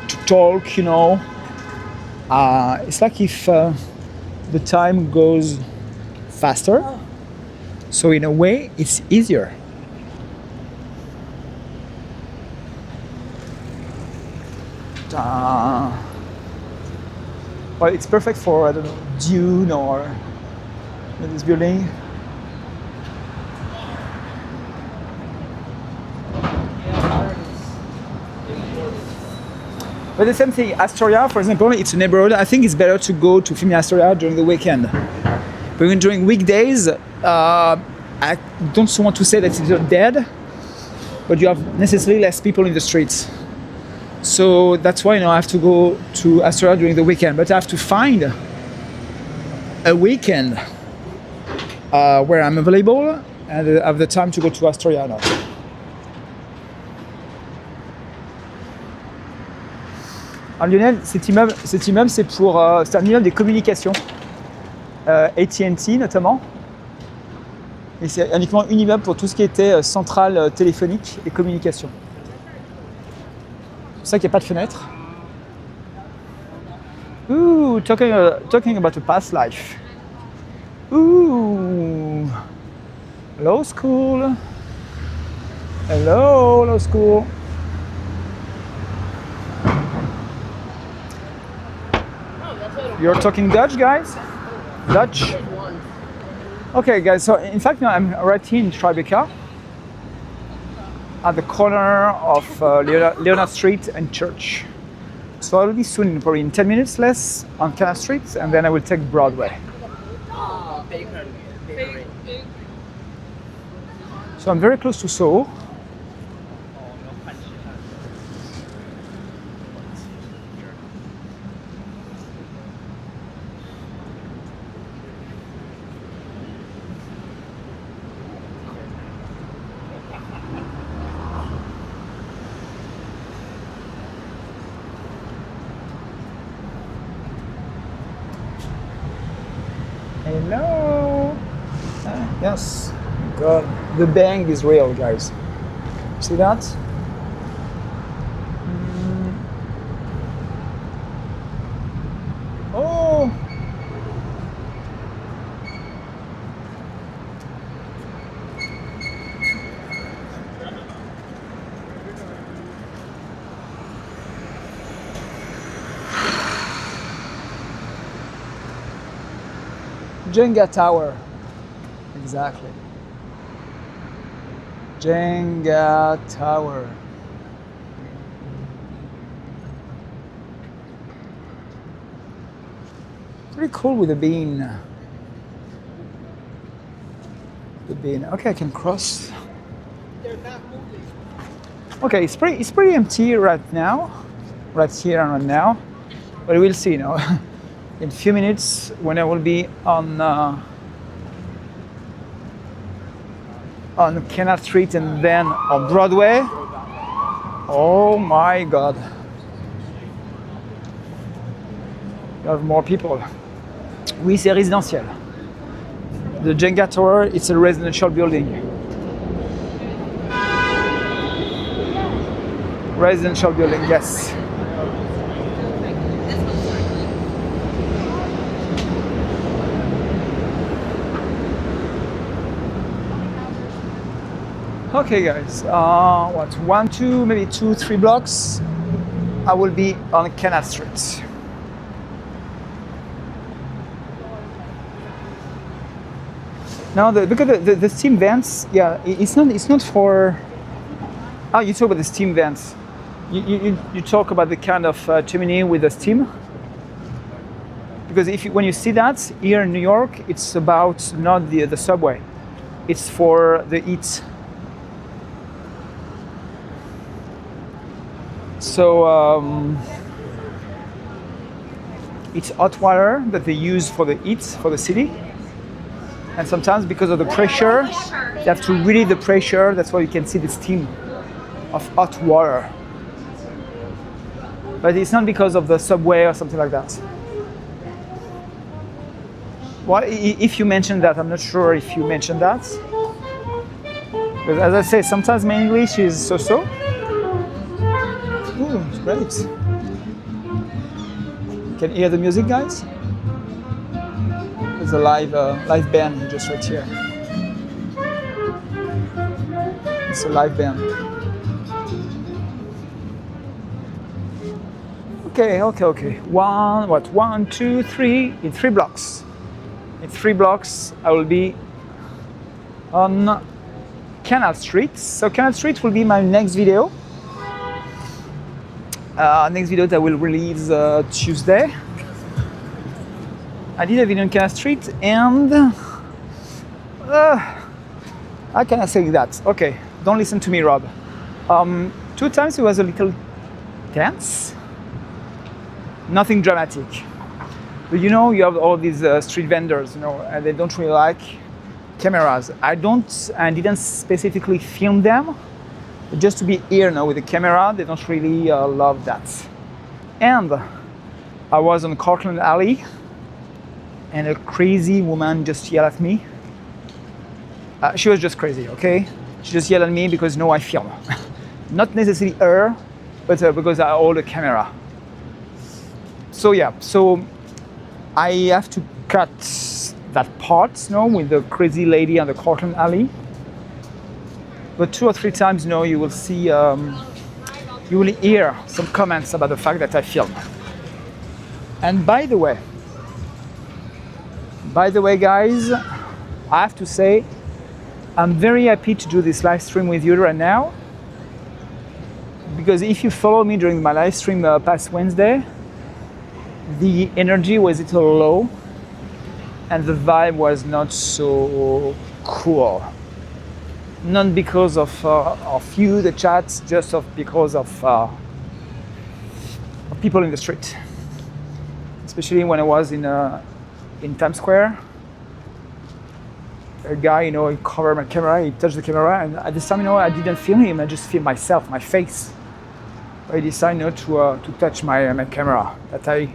to talk, you know. It's like if the time goes faster, so in a way it's easier. Well, it's perfect for, I don't know, Dune or this building. But the same thing, Astoria, for example, it's a neighborhood. I think it's better to go to film in Astoria during the weekend. But when during weekdays, I don't want to say that it's dead, but you have necessarily less people in the streets. So that's why, you know, I have to go to Astor during the weekend, but I have to find a weekend where I'm available and have the time to go to Astoria now. Alors Lionel, cet immeuble c'est pour c'est un immeuble des communications, AT&T notamment. Et c'est uniquement un immeuble pour tout ce qui était centrale téléphonique et communication. C'est pour ça qu'il n'y a pas de fenêtre. Ooh, talking about a past life. Ooh, hello school. Hello school. You're talking Dutch, guys? Dutch? Okay, guys, so in fact, now I'm right here in Tribecca, at the corner of Leonard Street and Church. So I'll be soon, probably in 10 minutes less, on Canal Street, and then I will take Broadway. So I'm very close to SoHo. Hello. Yes. God, the bang is real, guys. See that? Oh. Jenga tower. Exactly. Jenga tower. Pretty cool with the bean. The bean. Okay, I can cross. They're not moving. Okay, it's pretty empty right now, right here and right now. But we'll see, you know, in a few minutes when I will be on Canal Street and then on Broadway. Oh my God. You have more people. Oui, c'est résidentiel. The Jenga Tower, it's a residential building. Residential building, yes. Okay, guys. What? 1, 2, maybe 2, 3 blocks. I will be on Canal Street. Now, because the steam vents, yeah, it's not for. Oh, you talk about the steam vents. You talk about the kind of chimney with the steam. Because when you see that here in New York, it's about not the subway. It's for the heat. So it's hot water that they use for the heat for the city. And sometimes because of the pressure, they have to relieve the pressure. That's why you can see the steam of hot water. But it's not because of the subway or something like that. Well, if you mentioned that, I'm not sure if you mentioned that. But as I say, sometimes my English is so-so. Ooh, it's great. Can you hear the music, guys? There's a live band just right here. It's a live band. Okay. 1, 2, 3, in 3 blocks. In 3 blocks, I will be on Canal Street. So Canal Street will be my next video. Next video that I will release Tuesday. I did a video on Canal Street and how can I say that? Okay, don't listen to me, Rob. 2 times it was a little tense. Nothing dramatic. But you know, you have all these street vendors, you know, and they don't really like cameras. I didn't specifically film them, but just to be here now with the camera, they don't really love that. And I was on Cortlandt Alley, and a crazy woman just yelled at me. She was just crazy, okay? She just yelled at me because I film. Not necessarily her, but because I hold the camera. So yeah, I have to cut that part, with the crazy lady on the Cortlandt Alley. But 2 or 3 times, you will see, you will hear some comments about the fact that I film. And by the way, guys, I have to say, I'm very happy to do this live stream with you right now. Because if you follow me during my live stream past Wednesday, the energy was a little low and the vibe was not so cool. Not because of you, the chats, just because of people in the street. Especially when I was in Times Square. A guy, he covered my camera, he touched the camera, and at this time, I didn't film him, I just filmed myself, my face. I decided to touch my camera that I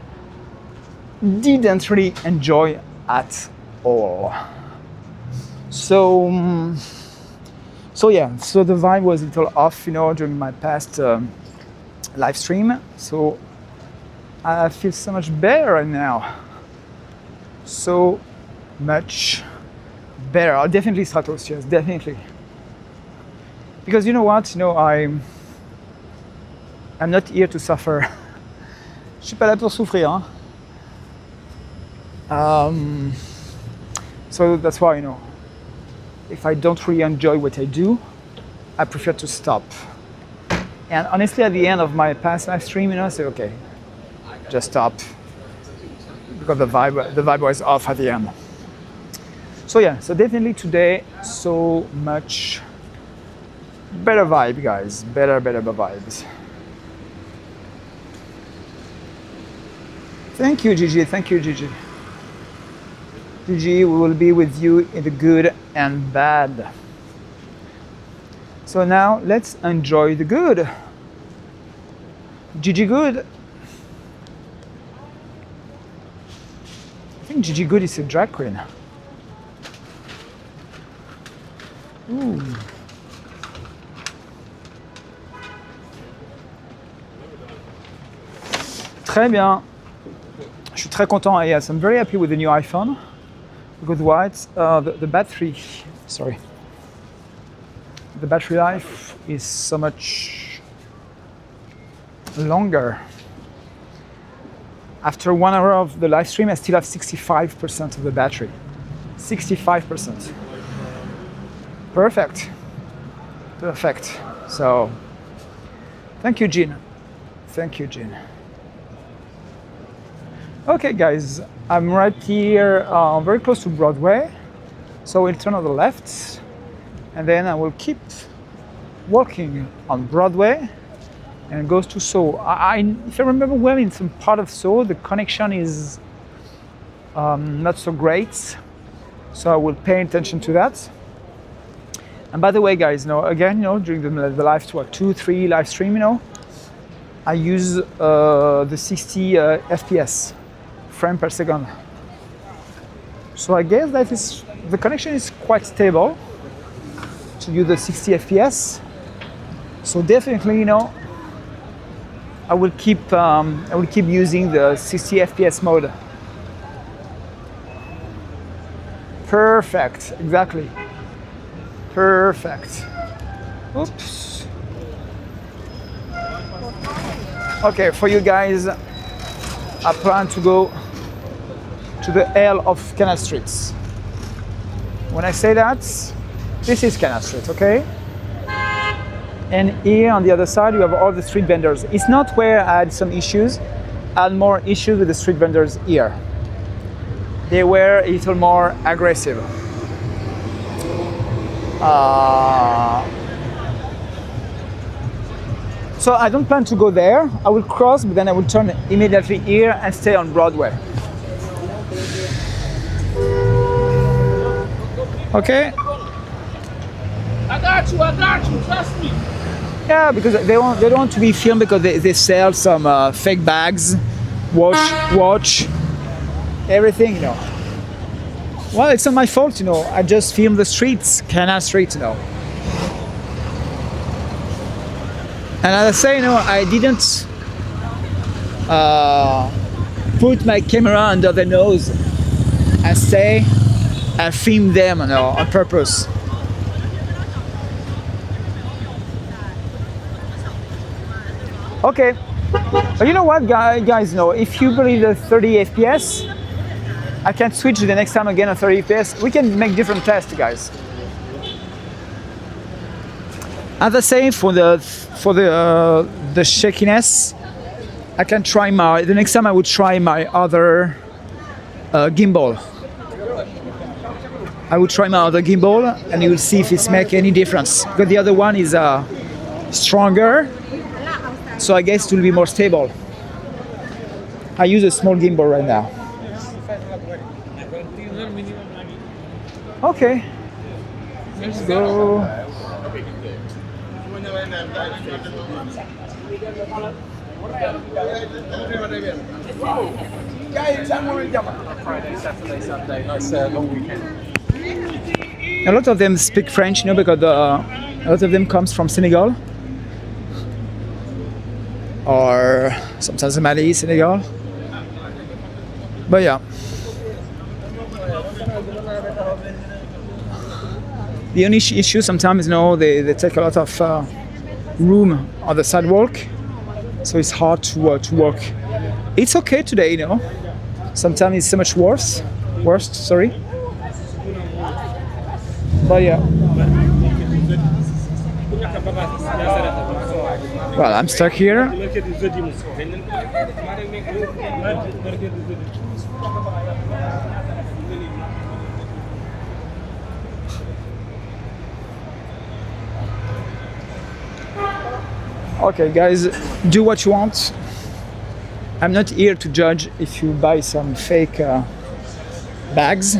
didn't really enjoy at all. So yeah, so the vibe was a little off, during my past live stream. So I feel so much better right now. So much better. I'll definitely Stratos, yes, definitely. Because you know what, I'm not here to suffer. Je suis pas là pour souffrir. So that's why, if I don't really enjoy what I do, I prefer to stop. And honestly, at the end of my past live stream, I say, okay, just stop. Because the vibe was off at the end. So yeah, so definitely today, so much better vibe, guys. Better vibes. Thank you, Gigi. Thank you, Gigi. Gigi, we will be with you in the good and bad. So now let's enjoy the good. Gigi Good. I think Gigi Good is a drag queen. Ooh. Très bien. Je suis très content. Yes, I'm very happy with the new iPhone. Because why? The battery. Sorry. the battery life is so much longer. After 1 hour of the live stream, I still have 65% of the battery. 65%. Perfect. Perfect. So, thank you, Jean. Thank you, Jean. Okay, guys, I'm right here, very close to Broadway. So we'll turn on the left, and then I will keep walking on Broadway, and it goes to SoHo. If I remember well, in some part of SoHo, the connection is not so great, so I will pay attention to that. And by the way, guys, again, during the live 2-3 live stream, I use the 60 FPS frame per second. So I guess that the connection is quite stable to use the 60 FPS. So definitely, I will keep using the 60 FPS mode. Perfect, exactly. Perfect. Oops. Okay, for you guys, I plan to go to the L of Canal Streets. When I say that, this is Canal Street, okay? And here on the other side, you have all the street vendors. It's not where I had some issues. I had more issues with the street vendors here. They were a little more aggressive. So I don't plan to go there. I will cross, but then I will turn immediately here and stay on Broadway. Okay? I got you, trust me. Yeah, because they don't want to be filmed because they sell some fake bags, watch, everything, Well, it's not my fault, I just filmed the streets, Canal Street, And as I say, I didn't put my camera under their nose and say I filmed them, on purpose. Okay, but you know what, guys? If you believe the 30 FPS, I can switch the next time again on 30 FPS. We can make different tests, guys. As I say, for the shakiness, I can try the next time I would try my other gimbal. I would try my other gimbal, and you will see if it's make any difference. Because the other one is stronger, so I guess it will be more stable. I use a small gimbal right now. Okay, let's go. Friday, Saturday, Sunday, nice long weekend. A lot of them speak French, because a lot of them comes from Senegal or sometimes Mali, Senegal. But yeah. The only issue sometimes, they take a lot of room on the sidewalk, so it's hard to walk. It's okay today, Sometimes it's so much worse. But yeah. Well, I'm stuck here. Okay, guys, do what you want. I'm not here to judge if you buy some fake bags.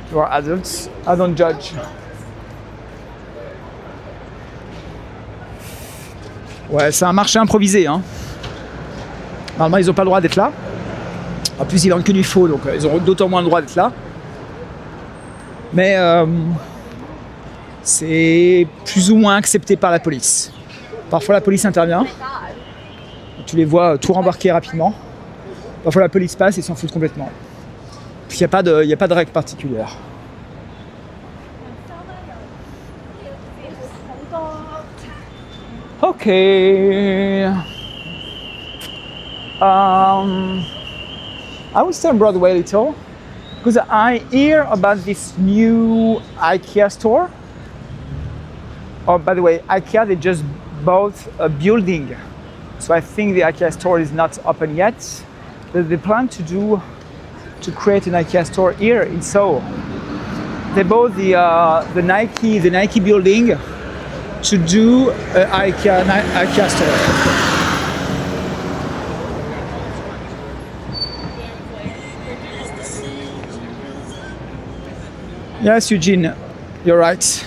You are adults. I don't judge. Ouais, c'est un marché improvisé. Normalement, ils n'ont pas le droit d'être là. En plus, ils vendent que du faux, donc ils auront d'autant moins le droit d'être là. Mais c'est plus ou moins accepté par la police. Parfois, la police intervient. Tu les vois tout rembarquer rapidement. Parfois, la police passe et s'en foutent complètement. Puis, il n'y a pas de règle particulière. Okay. I will stay on Broadway a little because I hear about this new IKEA store. Oh, by the way, IKEA, they just bought a building. So I think the IKEA store is not open yet. But they plan to create an IKEA store here in SoHo. They bought the Nike building to do an IKEA store. Yes, Eugene, you're right.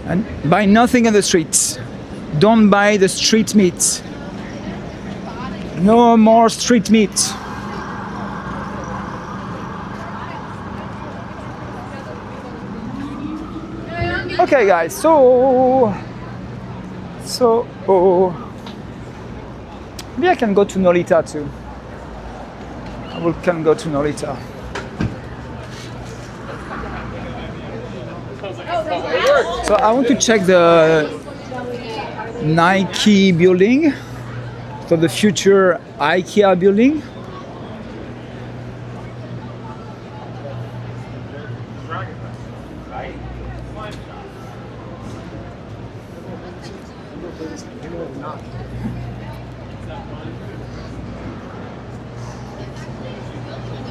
And buy nothing on the streets. Don't buy the street meat. No more street meat. Okay, guys, so maybe I can go to Nolita too. Can go to Nolita. So I want to check the Nike building, so the future IKEA building.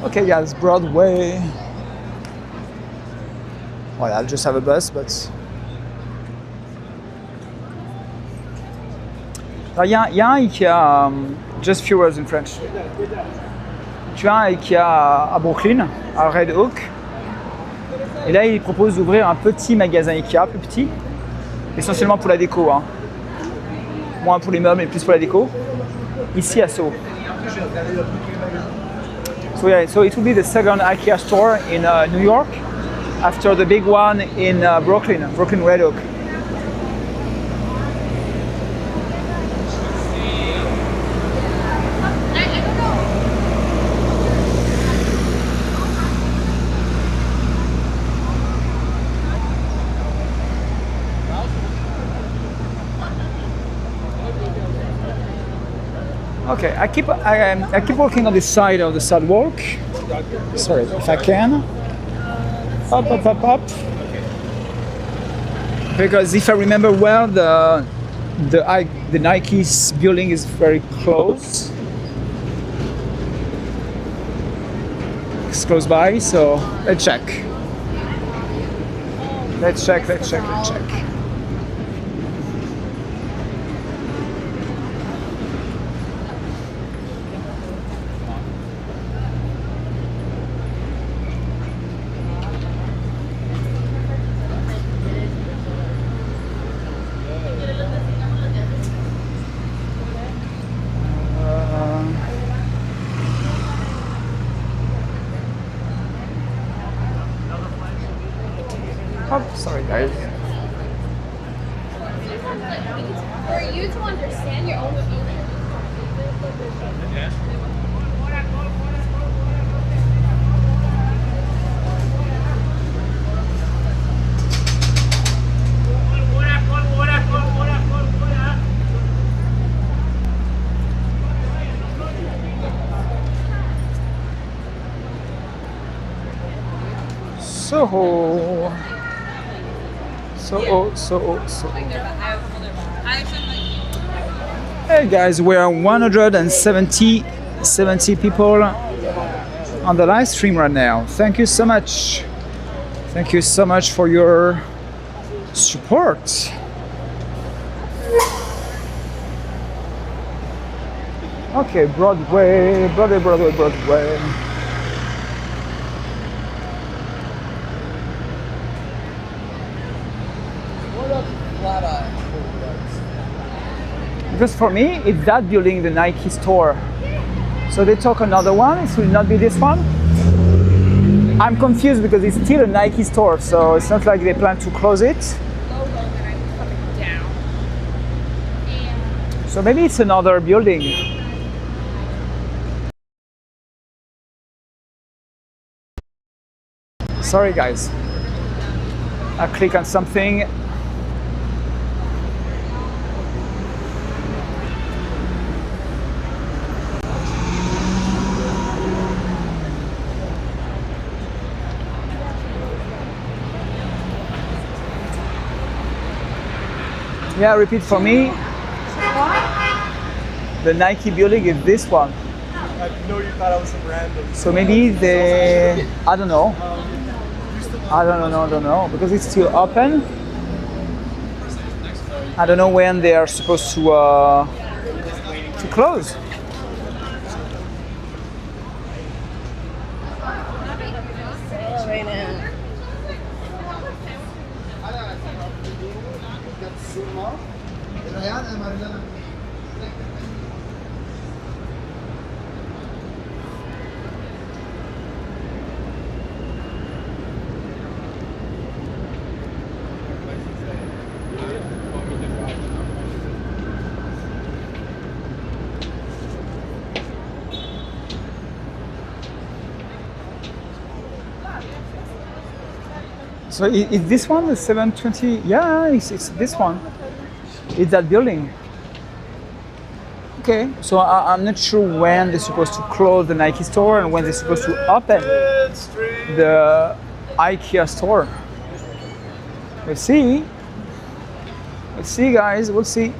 Okay, guys, Broadway. Well, I'll just have a bus, but il y a un IKEA, just few words in French. Tu as un IKEA à Brooklyn, à Red Oak. Et là, il propose d'ouvrir un petit magasin IKEA, plus petit, essentiellement pour la déco, hein. Moins pour les meubles, mais plus pour la déco. Ici à SoHo. So yeah, so it will be the second IKEA store in New York, after the big one in Brooklyn Red Oak. Okay, I keep walking on this side of the sidewalk. Sorry, if I can. Up. Because if I remember well, the Nike's building is very close. It's close by, so let's check. Let's check. Sorry, guys. For you to understand your own feelings. SoHo. Hey guys, we are 170 people on the live stream right now. Thank you so much. Thank you so much for your support. Okay, Broadway. Because for me, it's that building, the Nike store. So they took another one, it will not be this one. I'm confused because it's still a Nike store, so it's not like they plan to close it. So maybe it's another building. Sorry guys. I click on something. Yeah, repeat for me. The Nike building is this one. I know you thought I was some random. So maybe they, I don't know. I don't know, because it's still open. I don't know when they are supposed to close. So is this one the 720? Yeah, it's this one. It's that building. Okay, so I'm not sure when they're supposed to close the Nike store and when they're supposed to open the IKEA store. We'll see. We'll see, guys. We'll see.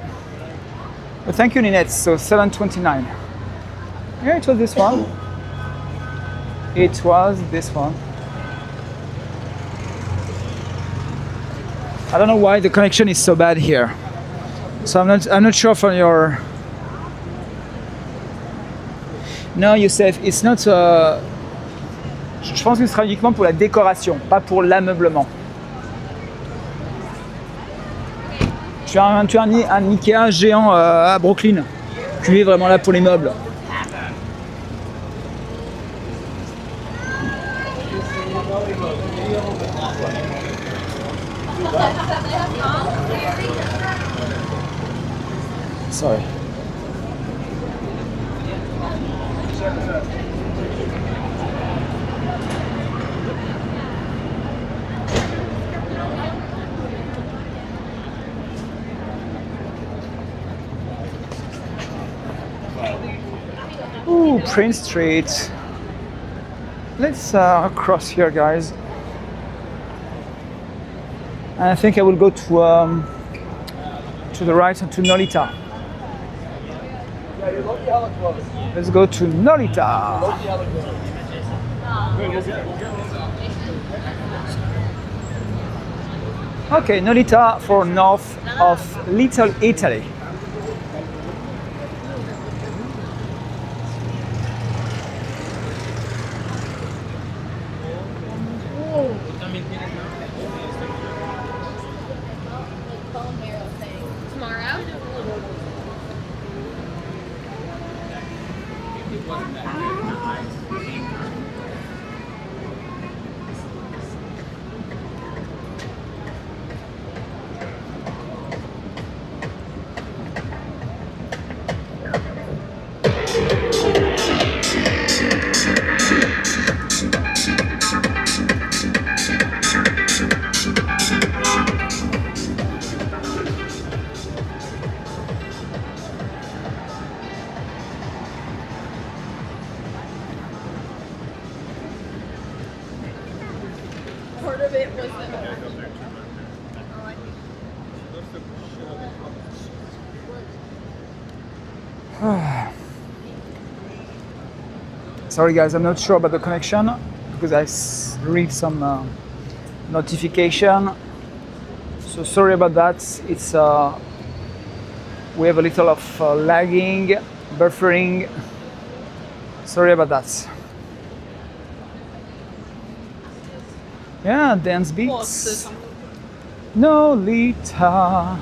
But thank you, Ninette. So 729. Yeah, it was this one. It was this one. I don't know why the connection is so bad here. So I'm not sure from your. Non, Youssef, it's not. Je pense que ce sera uniquement pour la décoration, pas pour l'ameublement. Tu as un IKEA géant à Brooklyn. Tu es vraiment là pour les meubles. Sorry. Ooh, Prince Street. Let's cross here, guys. And I think I will go to the right and to Nolita. Let's go to Nolita. Okay, Nolita for north of Little Italy. Part of it was Sorry guys, I'm not sure about the connection because I read some notification. So sorry about that. It's we have a little of lagging, buffering. Sorry about that. Yeah, dance beats. Nolita.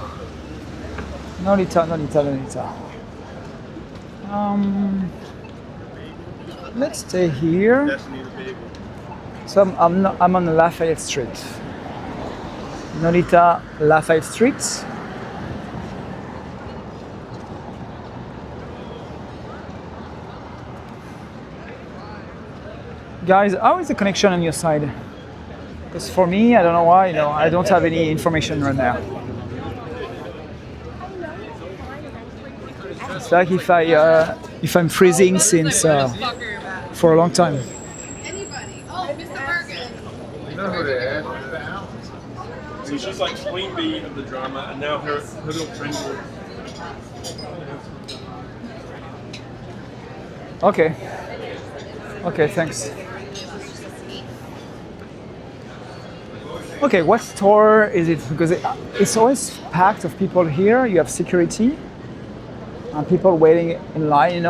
Let's stay here. So I'm on Lafayette Street. Nolita, Lafayette Street. Guys, how is the connection on your side? Because for me, I don't know why, I don't have any information right now. It's like if I'm freezing since for a long time. Anybody? Oh, Mr. Bergen. You know who they are? So she's like queen bee of the drama, and now her little friend. Okay. Okay, thanks. Okay, what store is it? Because it's always packed of people here. You have security and people waiting in line,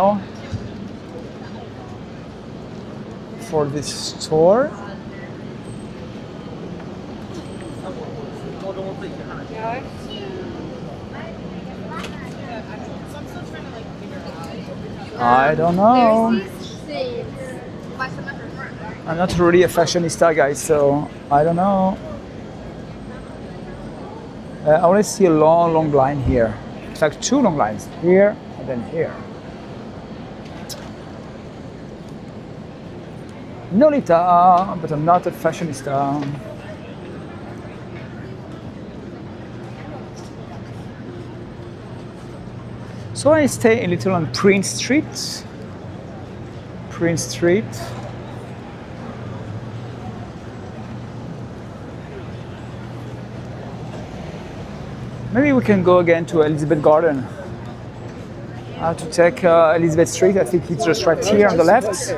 for this store. I don't know. I'm not really a fashionista guy, so I don't know. I only see a long line here. In fact, 2 long lines, here and then here. Nolita, but I'm not a fashionista. So I stay a little on Prince Street. Prince Street. Maybe we can go again to Elizabeth Garden. To take Elizabeth Street, I think it's just right here on the left,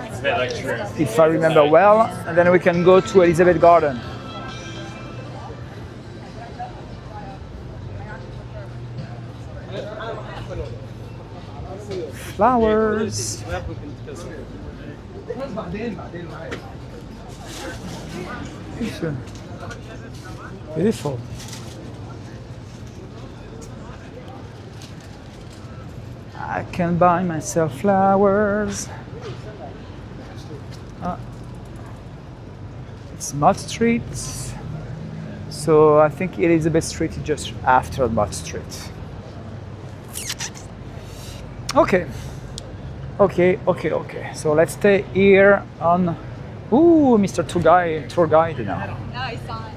if I remember well, and then we can go to Elizabeth Garden. Flowers. Beautiful. I can buy myself flowers. It's Mott Street. So I think Elizabeth Street is just after Mott Street. Okay. So let's stay here on. Ooh, Mr. Tour Guide now. No, I saw it.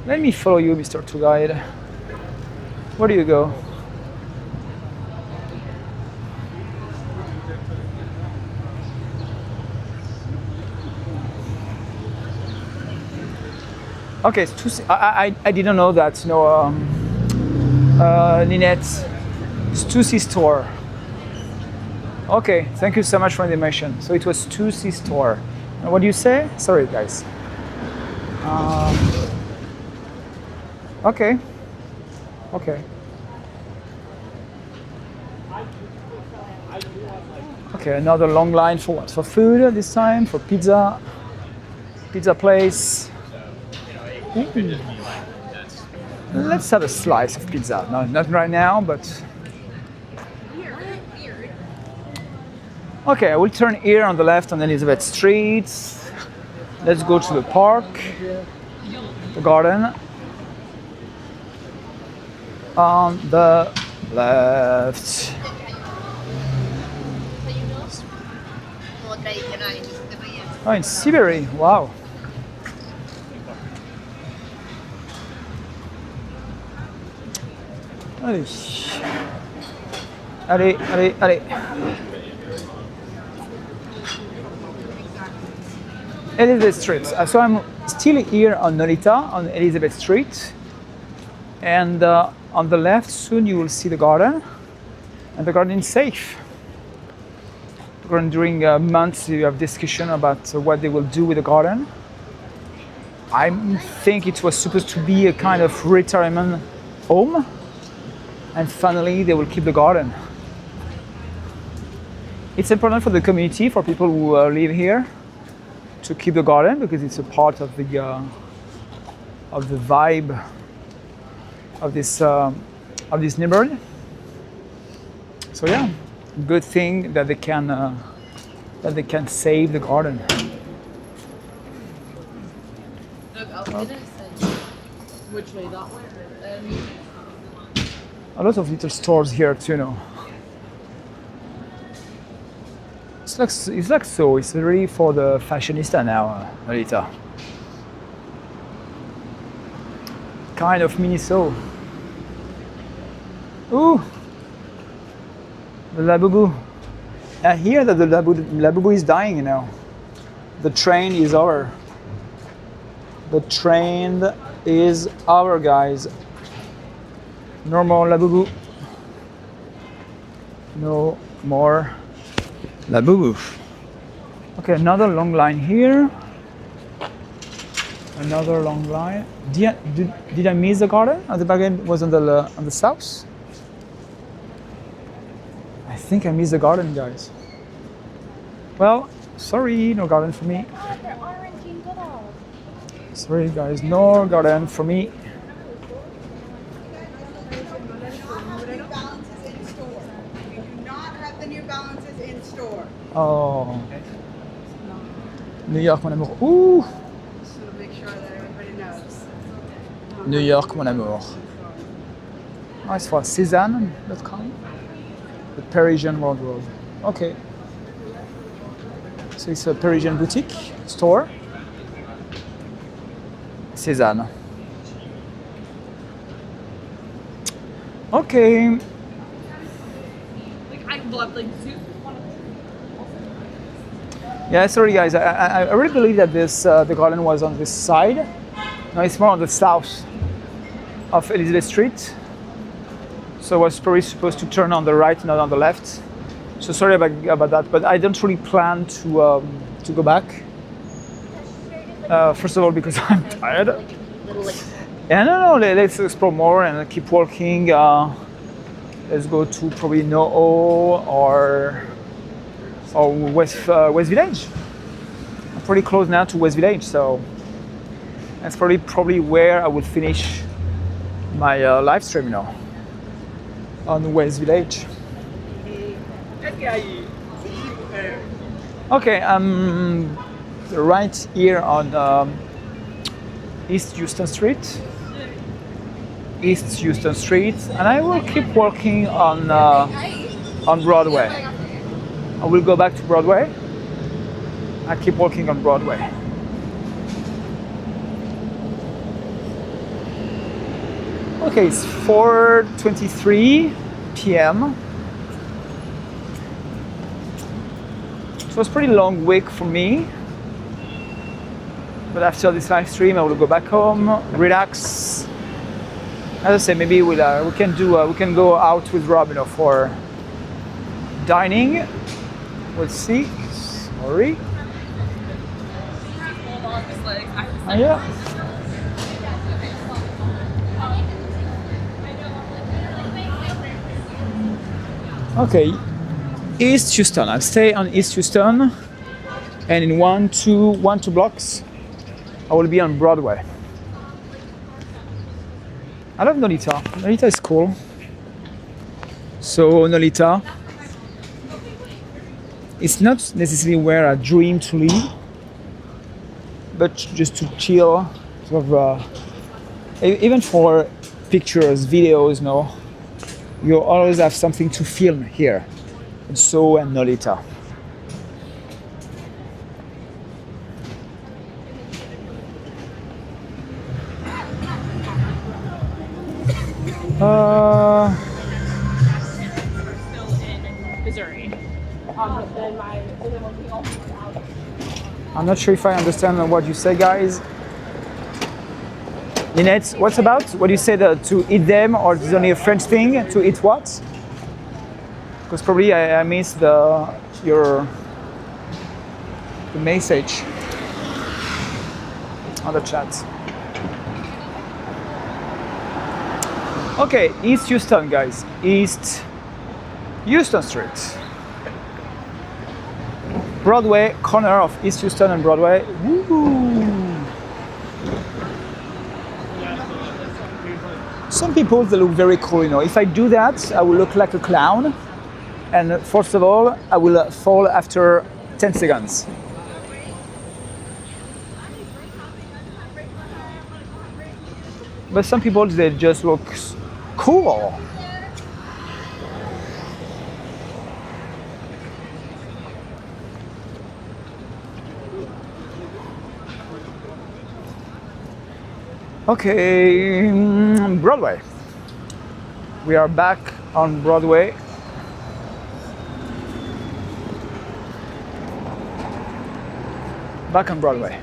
Let me follow you, Mr. Tour Guide. Where do you go? Okay, I didn't know that. Ninette, Stussy store. Okay, thank you so much for the information. So it was Stussy store. And what do you say? Sorry, guys. Okay. Okay, another long line for what? For food this time? For pizza? Pizza place. Ooh. Let's have a slice of pizza. No, not right now, but. Okay, I will turn here on the left on Elizabeth Street. Let's go to the park, the garden. On the left. Oh, in Siberia, wow. Allez. Elizabeth Street. So I'm still here on Nolita, on Elizabeth Street. And on the left, soon you will see the garden. And the garden is safe. During months, you have discussion about what they will do with the garden. I think it was supposed to be a kind of retirement home. And finally, they will keep the garden. It's important for the community, for people who live here, to keep the garden because it's a part of the vibe of this neighborhood. So yeah, good thing that they can save the garden. Which way, that way? A lot of little stores here too, It's like so. It's really for the fashionista now, Nolita. kind of mini zoo. Ooh, the Labubu. I hear that the Labubu is dying now. The train is over. The train is over, guys. No more Labubu. No more Labubu. Okay, another long line here. Another long line. Did I miss the garden? The garden was on the south. I think I missed the garden, guys. Well, sorry, no garden for me. God, they're orangey little. Sorry, guys, no garden for me. Oh. New York, mon amour. Ouh. New York, mon amour. Oh, it's for Cezanne.com. The Parisian wardrobe. Okay. So it's a Parisian boutique store. Cezanne. Okay. Like I love like soup. Yeah, sorry guys. I really believe that this the garden was on this side. No, it's more on the south of Elizabeth Street. So I was probably supposed to turn on the right, not on the left. So sorry about that, but I don't really plan to go back. First of all, because I'm tired. Yeah, no, let's explore more and keep walking. Let's go to probably NoHo or West Village. I'm pretty close now to West Village, so that's probably where I will finish my live stream now on West Village. Okay, I'm right here on East Houston Street. East Houston Street, and I will keep walking on Broadway. I will go back to Broadway. I keep walking on Broadway. Okay, it's 4:23 p.m. It was a pretty long week for me. But after this live stream, I will go back home, relax. As I say, maybe we can go out with Rob, for dining. We'll see. Sorry. Yeah. Okay, East Houston. I'll stay on East Houston, and in one, two blocks, I will be on Broadway. I love Nolita. Nolita is cool. So Nolita, it's not necessarily where I dream to live, but just to chill, even for pictures, videos, you always have something to film here. And SoHo and Nolita. Still in Missouri. I'm not sure if I understand what you say, guys. Ninette, what's about? What do you say, to eat them, or is it only a French thing? To eat what? Because probably I missed the message on the chat. Okay, East Houston, guys. East Houston Street. Broadway, corner of East Houston and Broadway. Woo! Some people, they look very cool, If I do that, I will look like a clown. And first of all, I will fall after 10 seconds. But some people, they just look cool. Okay, Broadway. We are back on Broadway. Back on Broadway.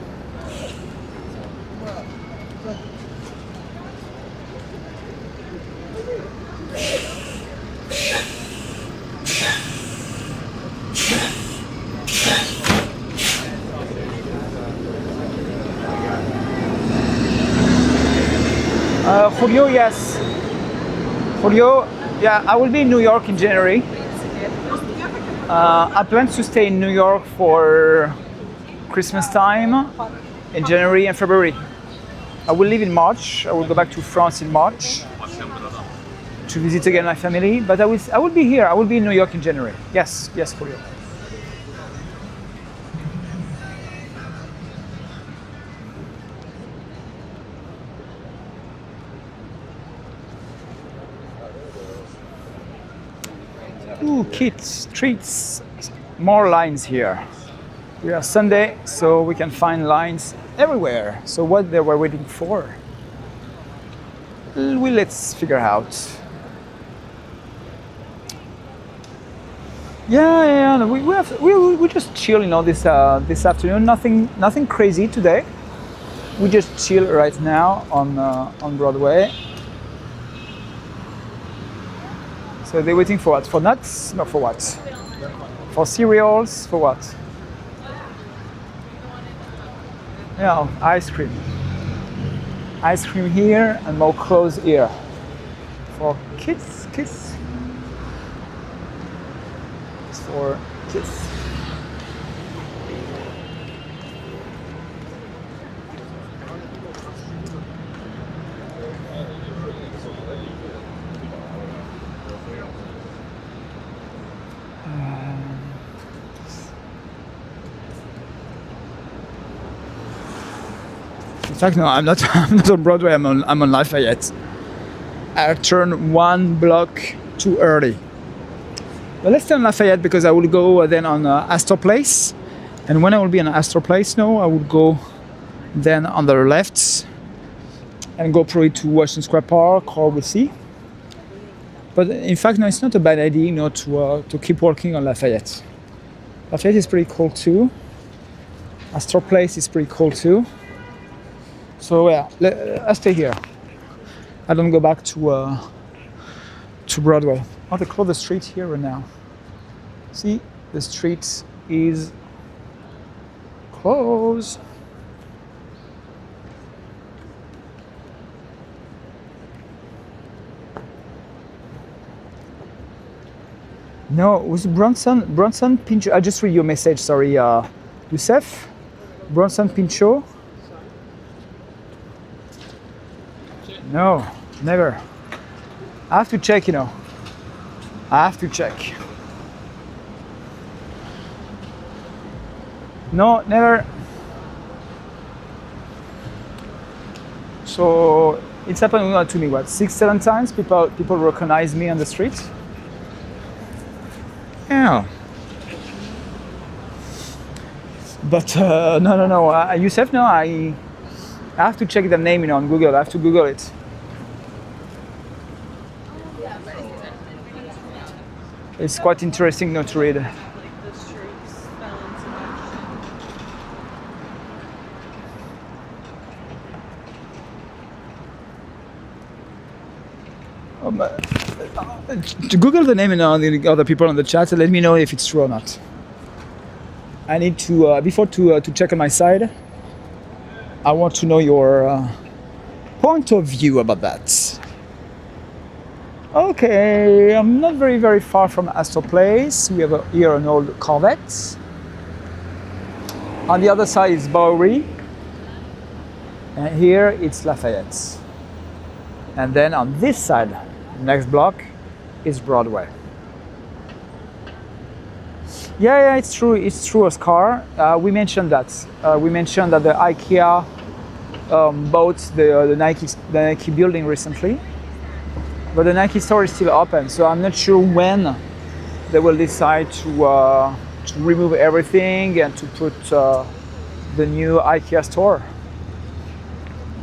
Julio, yes. Julio, yeah, I will be in New York in January. I plan to stay in New York for Christmas time in January and February. I will leave in March. I will go back to France in March to visit again my family. But I will be here. I will be in New York in January. Yes, Julio. Ooh, kids, treats, more lines here. We are Sunday, so we can find lines everywhere. So what they were waiting for? Let's figure out. Yeah. We just chill, this afternoon. Nothing crazy today. We just chill right now on Broadway. So they're waiting for what? For nuts? No, for what? For cereals? For what? Yeah, ice cream. Ice cream here and more clothes here. For kids. It's for kids. In fact, no, I'm not. I'm not on Broadway. I'm on Lafayette. I turned one block too early. But let's stay on Lafayette because I will go then on Astor Place, and when I will be on Astor Place, I will go then on the left and go probably to Washington Square Park, or we'll see. But in fact, no, it's not a bad idea, to keep walking on Lafayette. Lafayette is pretty cool too. Astor Place is pretty cool too. So yeah, I stay here. I don't go back to Broadway. Oh, they close the street here right now. See, the street is closed. No, it was Bronson Pinchot. I just read your message. Sorry, Youssef. Bronson Pinchot. No, never. I have to check, I have to check. No, never. So it's happened to me, 6-7 times. People recognize me on the street. Yeah. But no. Youssef, no, I have to check the name, on Google. I have to Google it. It's quite interesting not to read. To Google the name and the other people on the chat, let me know if it's true or not. I need to before to check on my side. I want to know your point of view about that. Okay, I'm not very far from Astor Place. We have here an old Corvette. On the other side is Bowery, and here it's Lafayette. And then on this side, next block, is Broadway. Yeah, it's true. It's true, Oscar. We mentioned that. We mentioned that the IKEA bought the Nike building recently, but the Nike store is still open. So I'm not sure when they will decide to remove everything and to put the new IKEA store.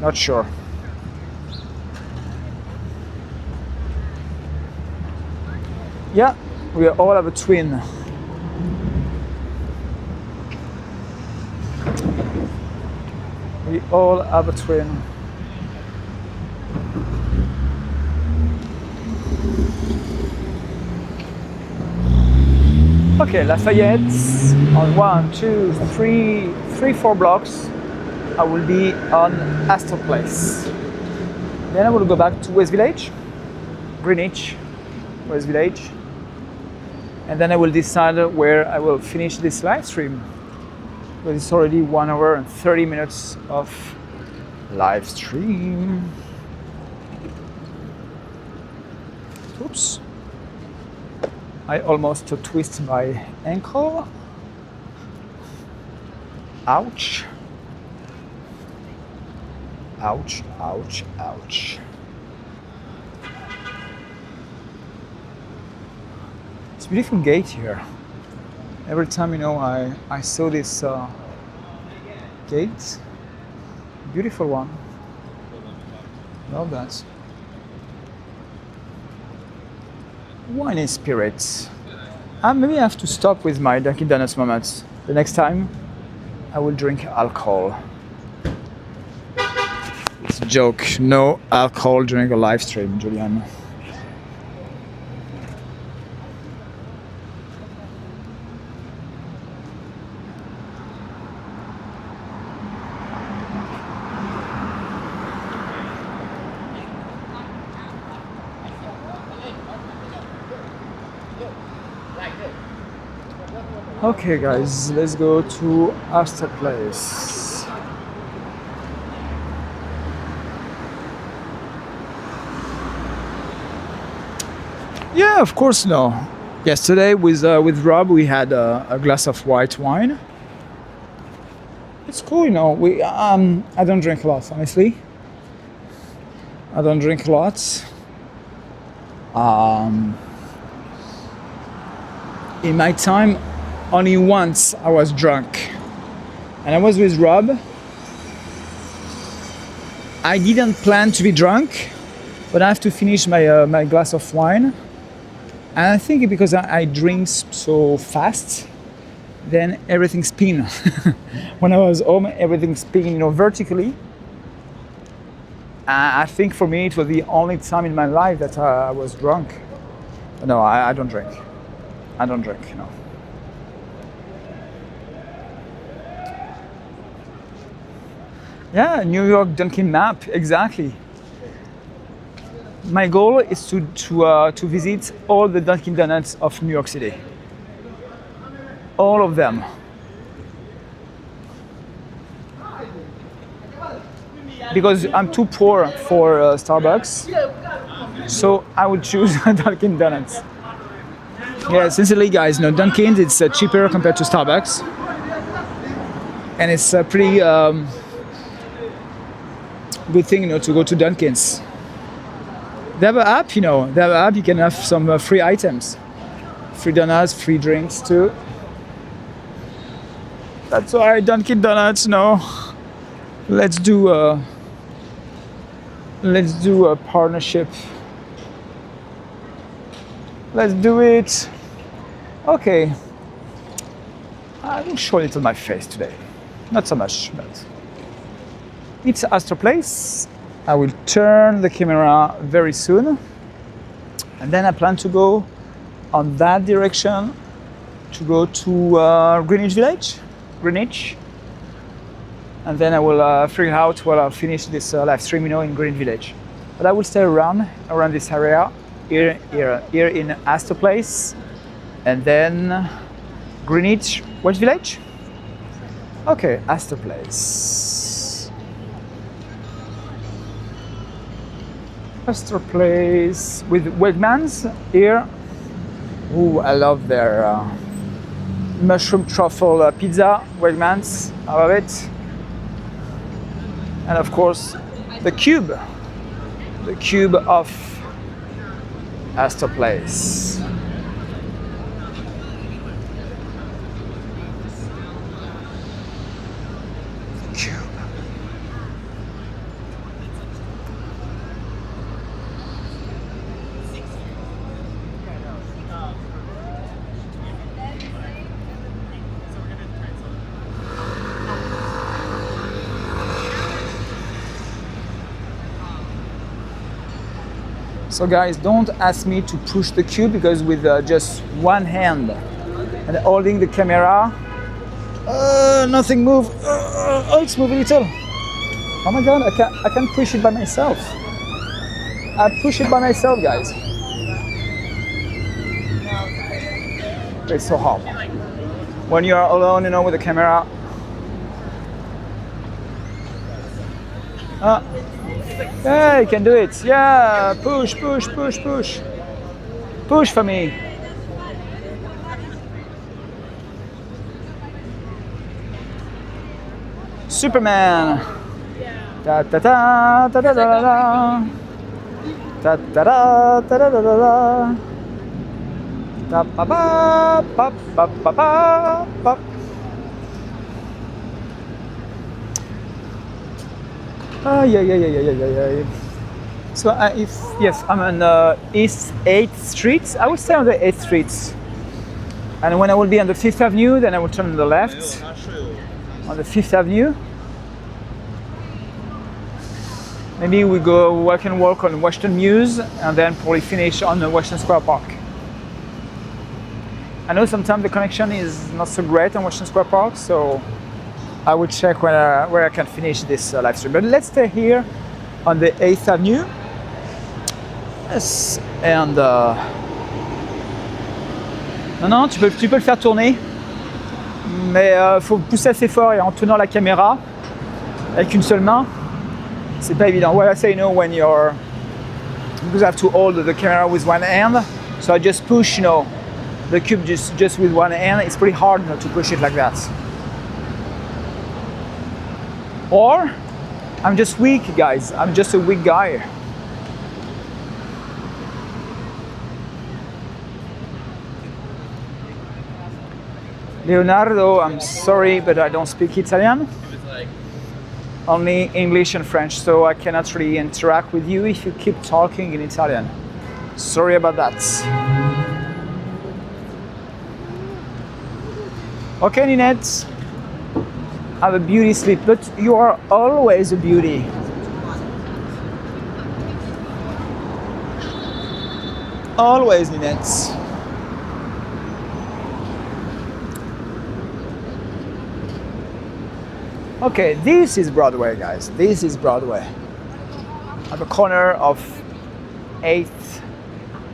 Not sure. Yeah, we all have a twin. We all have a twin. Okay, Lafayette on 1, 2, 3, 4 blocks. I will be on Astor Place. Then I will go back to West Village, Greenwich, West Village. And then I will decide where I will finish this live stream. But it's already 1 hour and 30 minutes of live stream. Oops. I almost twist my ankle. Ouch. Ouch, ouch, ouch. It's a beautiful gate here. Every time, I saw this gate, beautiful one. Love that. Wine and spirits. Maybe I have to stop with my Dunkin Donuts moments. The next time, I will drink alcohol. It's a joke. No alcohol during a live stream, Julien. Okay guys, let's go to Astor Place. Yeah, of course no. Yesterday with Rob we had a glass of white wine. It's cool, I don't drink a lot, honestly. I don't drink a lot. In my time, only once I was drunk, and I was with Rob. I didn't plan to be drunk, but I have to finish my glass of wine. And I think because I drink so fast, then everything spin. When I was home, everything spin, vertically. I think for me it was the only time in my life that I was drunk. No, I don't drink. I don't drink, no. Yeah, New York Dunkin map, exactly. My goal is to visit all the Dunkin Donuts of New York City. All of them. Because I'm too poor for Starbucks, so I would choose Dunkin Donuts. Yeah, sincerely guys, Dunkin, it's cheaper compared to Starbucks. And it's a pretty good thing, to go to Dunkin's. They have an app, they have an app, you can have some free items. Free donuts, free drinks too. That's why Dunkin Donuts, let's do a partnership. Let's do it. Okay. I will show a little my face today. Not so much, but it's Astor Place. I will turn the camera very soon. And then I plan to go on that direction to go to Greenwich Village. Greenwich. And then I will figure out where I'll finish this live stream, in Greenwich Village. But I will stay around this area, here in Astor Place, and then Greenwich, West Village? Okay, Astor Place. Astor Place with Wegmans here. Ooh, I love their mushroom truffle pizza, Wegmans, I love it. And of course, the cube of Astor Place. Cube. So guys, don't ask me to push the cube because with just one hand and holding the camera, nothing move. Oh, it's moving a little. Oh my god, I can push it by myself. I push it by myself, guys. It's so hard. When you are alone, you know, with the camera. Yeah, you can do it. Yeah, push, push, push, push. Push for me. Superman. Ta ta ta ta ta ta ta. Ta ta ta ta ta ta ta. Ta pa pa pa pa pa pa pa. Yeah. So yes, I'm on East 8th Street. I will stay on the 8th Street. And when I will be on the 5th Avenue, then I will turn on the left on the 5th Avenue. Maybe we can walk on Western Mews and then probably finish on the Western Square Park. I know sometimes the connection is not so great on Western Square Park, so I will check where I can finish this live stream. But let's stay here on the 8th Avenue. Yes, and non, tu peux le faire tourner, mais faut pousser assez fort et en tenant la caméra avec une seule main. C'est pas évident. Well, I say no when you're, because I have to hold the camera with one hand, so I just push, you know, the cube just with one hand. It's pretty hard, you know, to push it like that. Or I'm just weak, guys. I'm just a weak guy. Leonardo, I'm sorry, but I don't speak Italian. Only English and French, so I cannot really interact with you if you keep talking in Italian. Sorry about that. Okay, Ninette. Have a beauty sleep, but you are always a beauty. Always, Ninette. Okay, this is Broadway, guys. This is Broadway. At the corner of 8th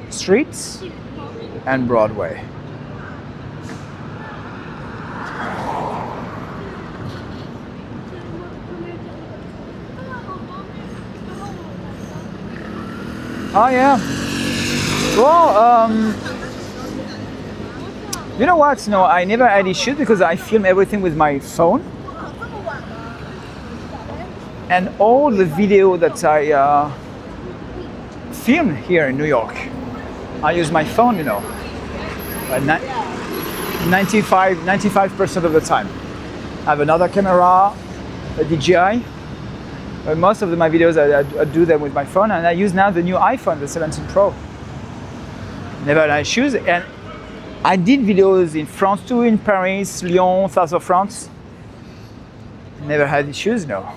Street and Broadway. Oh yeah. Well, you know what? No, I never had issues because I film everything with my phone. And all the video that I film here in New York, I use my phone, you know, 95% of the time. I have another camera, a DJI. But most of my videos, I do them with my phone, and I use now the new iPhone, the 17 Pro. Never had issues, and I did videos in France too, in Paris, Lyon, south of France. Never had issues, no.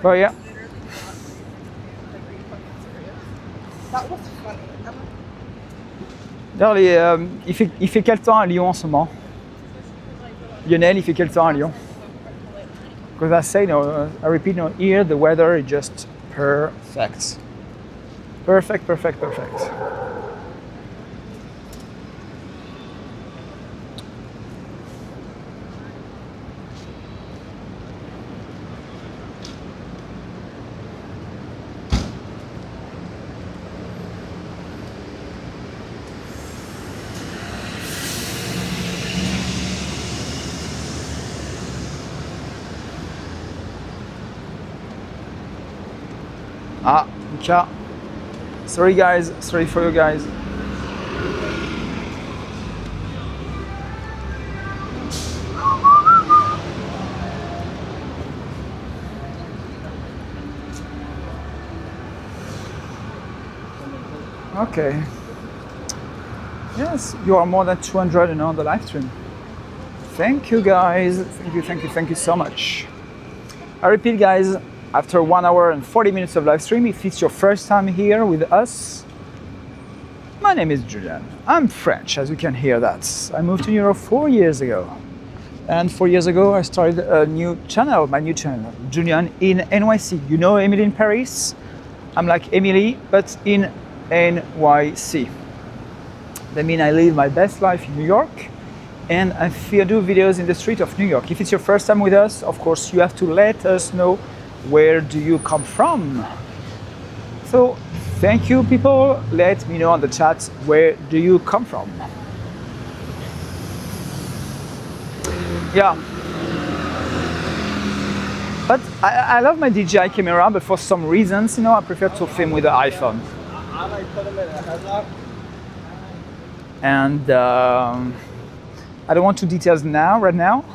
Oh yeah. That was funny. D'ailleurs, il fait quel temps à Lyon en ce moment? Lionel, il fait quel temps à Lyon? Because I say, no, I repeat, no, here the weather is just perfect. Perfect. Ah, Mika. Sorry guys, sorry for you guys. Okay. Yes, you are more than 200 on the live stream. Thank you guys. Thank you so much. I repeat guys, after 1 hour and 40 minutes of live stream. If it's your first time here with us, my name is Julien. I'm French, as you can hear that. I moved to Europe 4 years ago. And 4 years ago, I started a new channel, my new channel, Julien in NYC. You know Emily in Paris? I'm like Emily, but in NYC. That means I live my best life in New York, and I do videos in the street of New York. If it's your first time with us, of course, you have to let us know where do you come from. So thank you, people. Let me know on the chat, where do you come from? Yeah. But I love my DJI camera, but for some reasons, I prefer to film with the iPhone. I like put them in a headlock. And I don't want to details right now,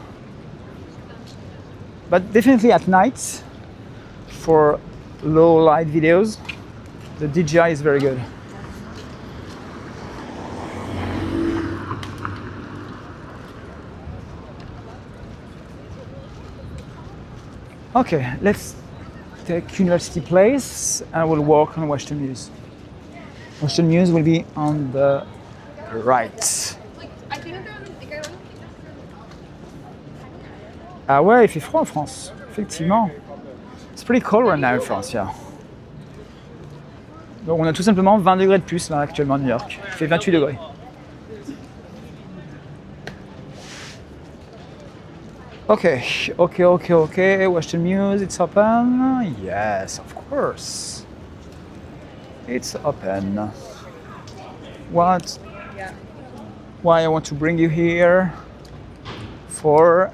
but definitely at night for low light videos, the DJI is very good. Okay, let's take University Place and we'll walk on Washington Mews. Washington Mews will be on the right. Ah ouais, il fait froid en France, effectivement. It's pretty cold right now in France, yeah. Donc on a tout simplement 20 degrés de plus là actuellement à New York. Il fait 28 degrés. Okay. Washington Mews, it's open. Yes, of course. It's open. What? Yeah. Why I want to bring you here for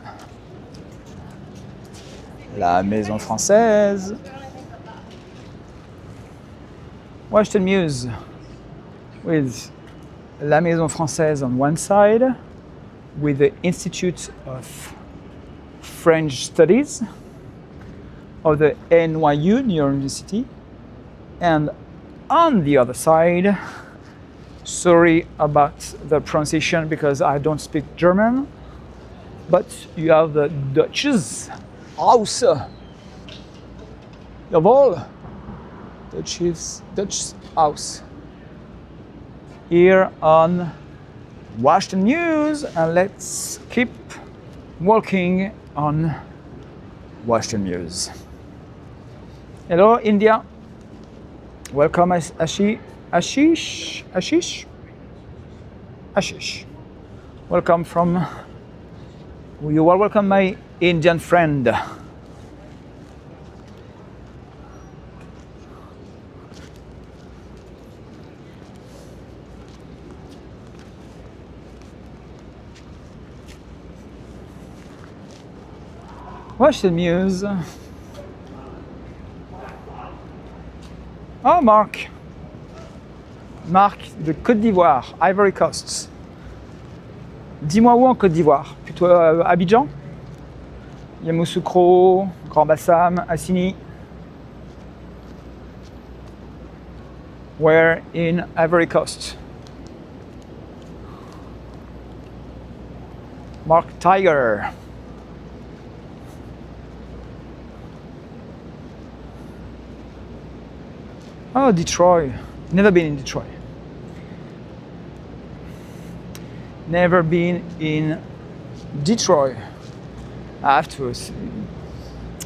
la Maison Française. Washington Mews with la Maison Française on one side, with the Institute of French Studies of the NYU, New York University, and on the other side, sorry about the pronunciation because I don't speak German, but you have the Dutch's house. Jawohl, Dutch house here on Washington Mews, and let's keep walking on Washington Mews. Hello, India. Welcome, Ashish. Welcome from. You are welcome, my Indian friend. Washington Mews. Oh, Marc de Côte d'Ivoire, Ivory Coast. Dis-moi où en Côte d'Ivoire? Plutôt Abidjan, Yamoussoukro, Grand Bassam, Assini. Where in Ivory Coast? Mark Tiger. Oh, Detroit. Never been in Detroit. Never been in Detroit. I have to.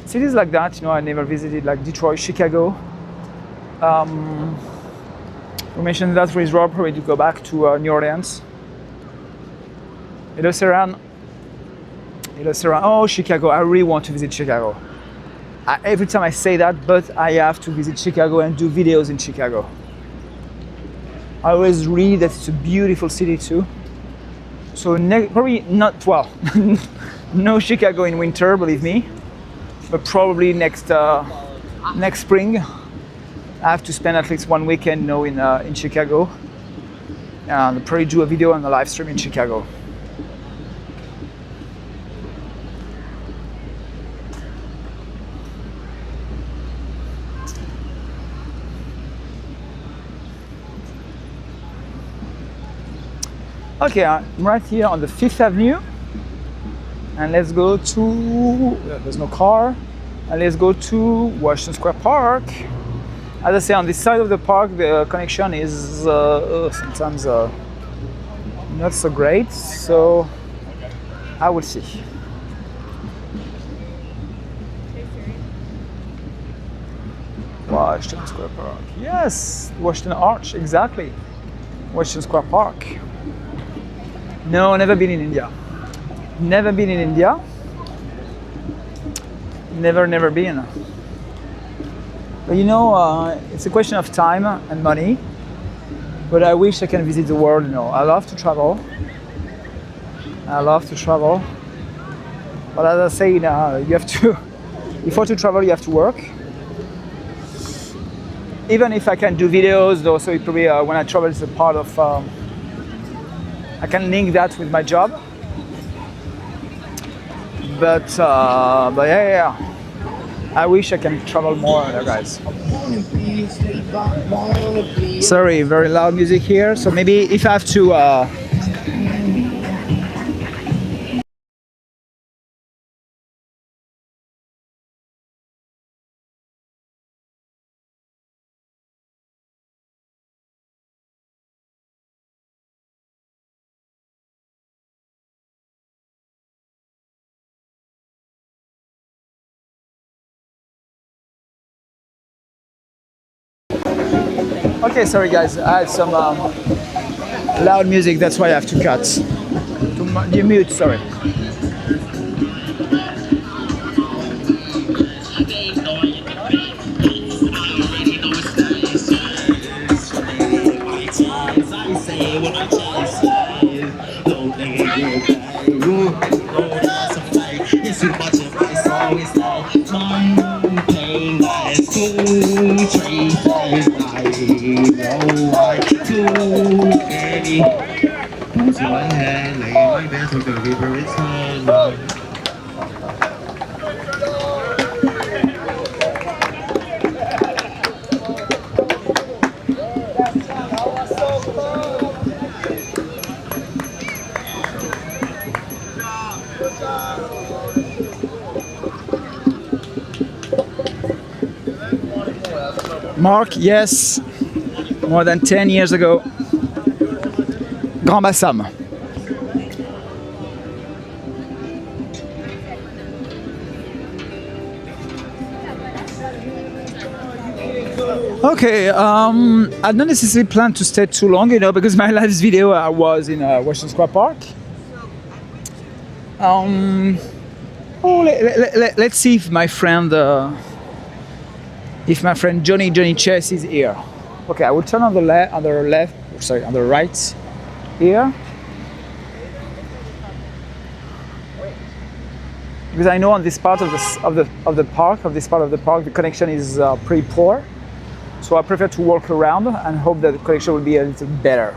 Cities like that, I never visited, like Detroit, Chicago. We mentioned that with Rob, probably to go back to New Orleans. Hello, Saran. Oh, Chicago. I really want to visit Chicago. Every time I say that, but I have to visit Chicago and do videos in Chicago. I always read that it's a beautiful city too. So probably not, well, no Chicago in winter, believe me, but probably next spring. I have to spend at least one weekend in Chicago and probably do a video on the live stream in Chicago. Okay, I'm right here on the 5th Avenue, and let's go to, there's no car, And let's go to Washington Square Park. As I say, on this side of the park, the connection is sometimes not so great. So I will see. Washington Square Park. Yes, Washington Arch, exactly. Washington Square Park. No, never been in India. Never been in India. Never been. But you know, it's a question of time and money. But I wish I can visit the world. You know, I love to travel. But as I say, you have to. Before to travel, you have to work. Even if I can do videos, though, so it probably when I travel, it's a part of. I can link that with my job. But yeah. I wish I can travel more, guys. Sorry, very loud music here. So maybe if I have to. Okay, sorry guys, I had some loud music, that's why I have to cut. To mute, sorry. Mark, yes, more than 10 years ago. Grand Bassam. Okay, I don't necessarily plan to stay too long, you know, because my last video I was in Washington Square Park. Let's see if my friend Johnny Chess is here. Okay, I will turn on the on the right here. Because I know on this part of the park, the connection is pretty poor. So I prefer to walk around and hope that the connection will be a little better.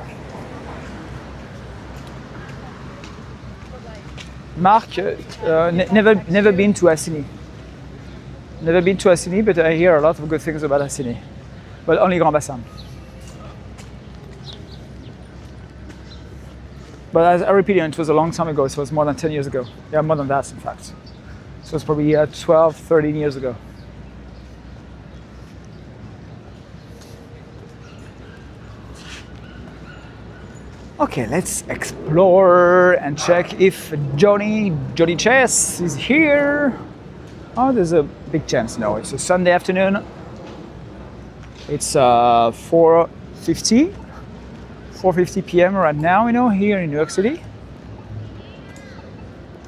Mark, never been to Assini. Never been to Assini, but I hear a lot of good things about Assini. But only Grand Bassam. But as I repeat, it was a long time ago, so it was more than 10 years ago. Yeah, more than that, in fact. So it's probably 12, 13 years ago. Okay, let's explore and check if Johnny Chess is here. Oh, there's a big chance. No, it's a Sunday afternoon. It's 4:50 p.m. right now, you know, here in New York City.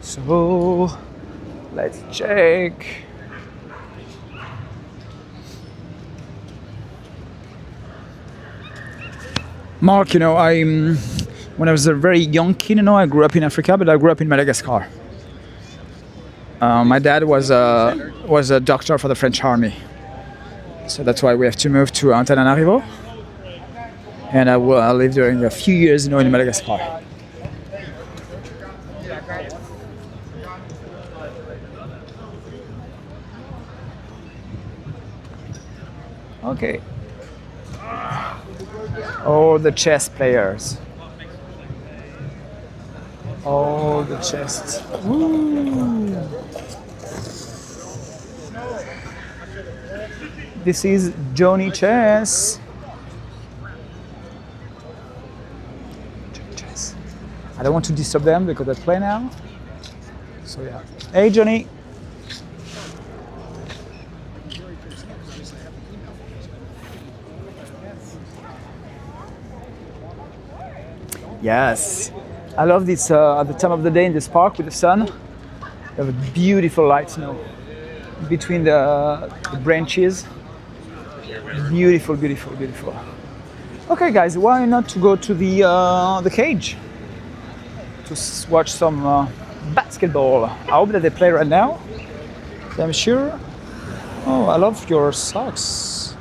So let's check. Mark, you know, when I was a very young kid, you know, I grew up in Africa, but I grew up in Madagascar. My dad was a doctor for the French army, so that's why we have to move to Antananarivo. And I lived during a few years, you know, in Madagascar. Okay. All the chess players. All the chess. Woo. This is Johnny Chess. Johnny Chess. I don't want to disturb them because they play now. So yeah. Hey Johnny. Yes, I love this at the time of the day in this park with the sun. You have a beautiful light now between the branches. Beautiful, beautiful, beautiful. Okay, guys, why not to go to the cage to watch some basketball? I hope that they play right now. I'm sure. Oh, I love your socks.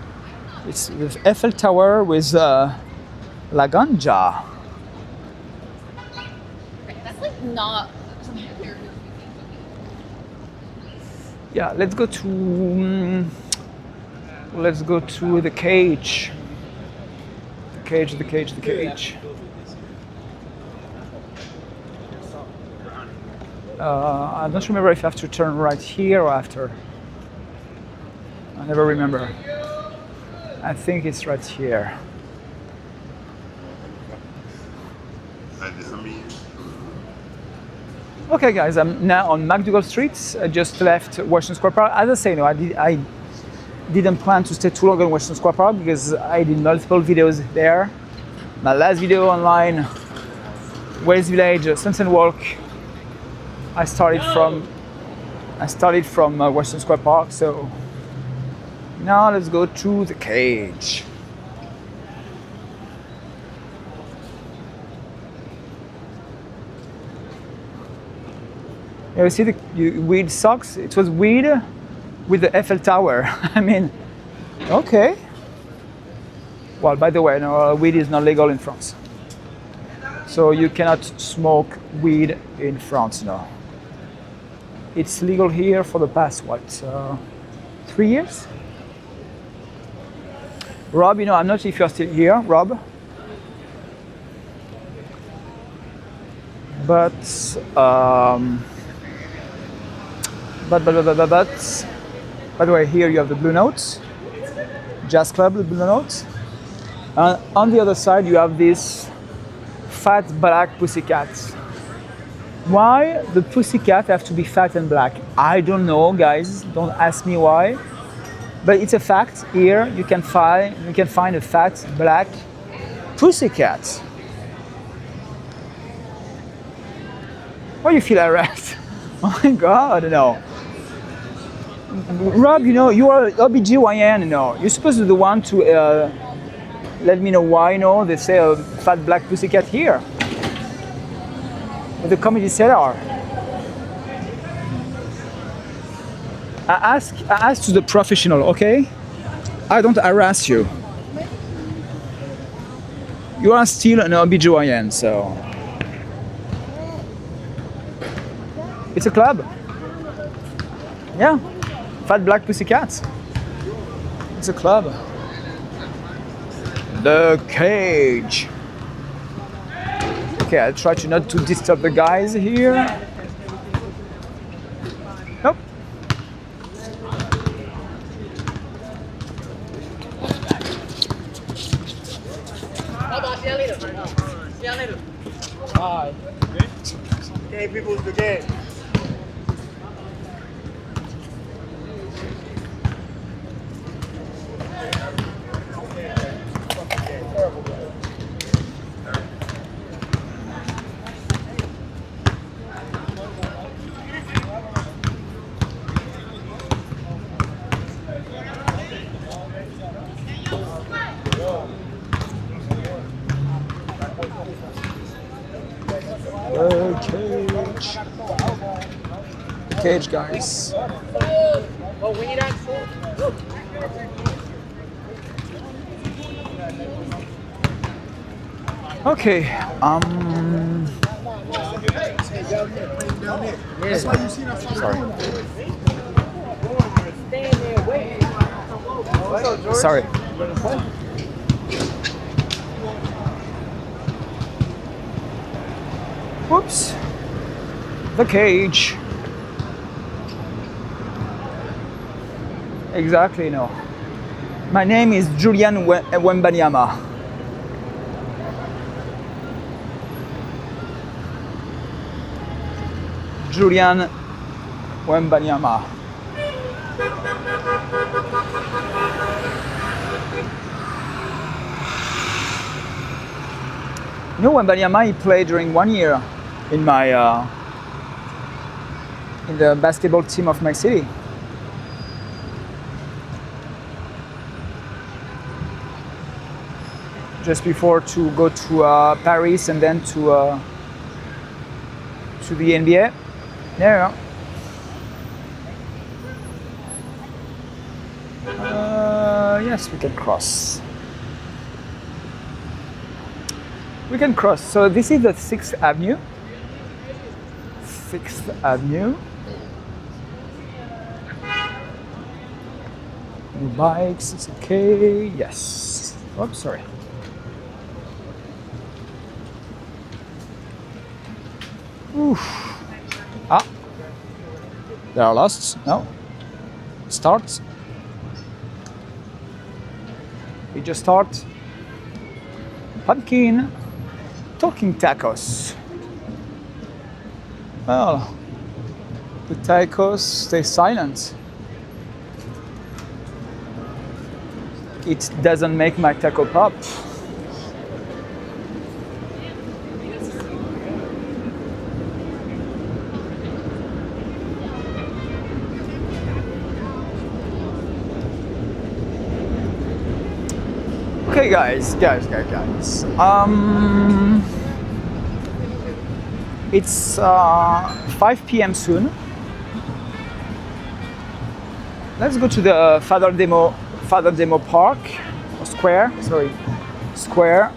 It's the Eiffel Tower with La Ganja. That's like not. Yeah, let's go to the cage. The cage. I don't remember if I have to turn right here or after. I never remember. I think it's right here. Okay, guys, I'm now on MacDougall Street. I just left Washington Square Park. As I say, no, I didn't plan to stay too long in Washington Square Park because I did multiple videos there. My last video online, West Village, Sunset Walk. I started from Washington Square Park. So now let's go to the cage. You see the weed socks? It was weed with the Eiffel Tower. I mean, okay. Well, by the way, no, weed is not legal in France. So you cannot smoke weed in France, no. It's legal here for the past, 3 years? Rob, I'm not sure if you're still here, Rob. But by the way, here you have the Blue Notes, Jazz Club, the Blue Notes. On the other side, you have this fat black pussycat. Why the pussycat have to be fat and black? I don't know, guys. Don't ask me why. But it's a fact. Here you can find a fat black pussycat. Why you feel harassed? Oh my God, no. Rob, you are OBGYN, You're supposed to be the one to let me know why, they say a fat black pussycat here. What the comedy said are. I ask to the professional, okay? I don't harass you. You are still an OBGYN, so. It's a club. Yeah. Fat black pussycats. It's a club. The cage. Okay, I'll try to not to disturb the guys here. Nope. Bye. Okay, people, it's the game. Cage, guys. Okay. Sorry. Whoops. The cage. Exactly, no. My name is Julian Wembanyama. Julian Wembanyama. You know, Wembanyama, he played during 1 year in my in the basketball team of my city. Just before to go to Paris and then to the NBA. There you go. Yes, we can cross. We can cross. So this is the 6th Avenue. 6th Avenue. New bikes, it's okay. Yes. Oops, sorry. Oof. Ah. They are lost. No. Start. We just start. Pumpkin. Talking tacos. Well, the tacos stay silent. It doesn't make my taco pop. Okay, guys. It's 5 p.m. soon. Let's go to the Father Demo Park, or Square. Sorry, Square.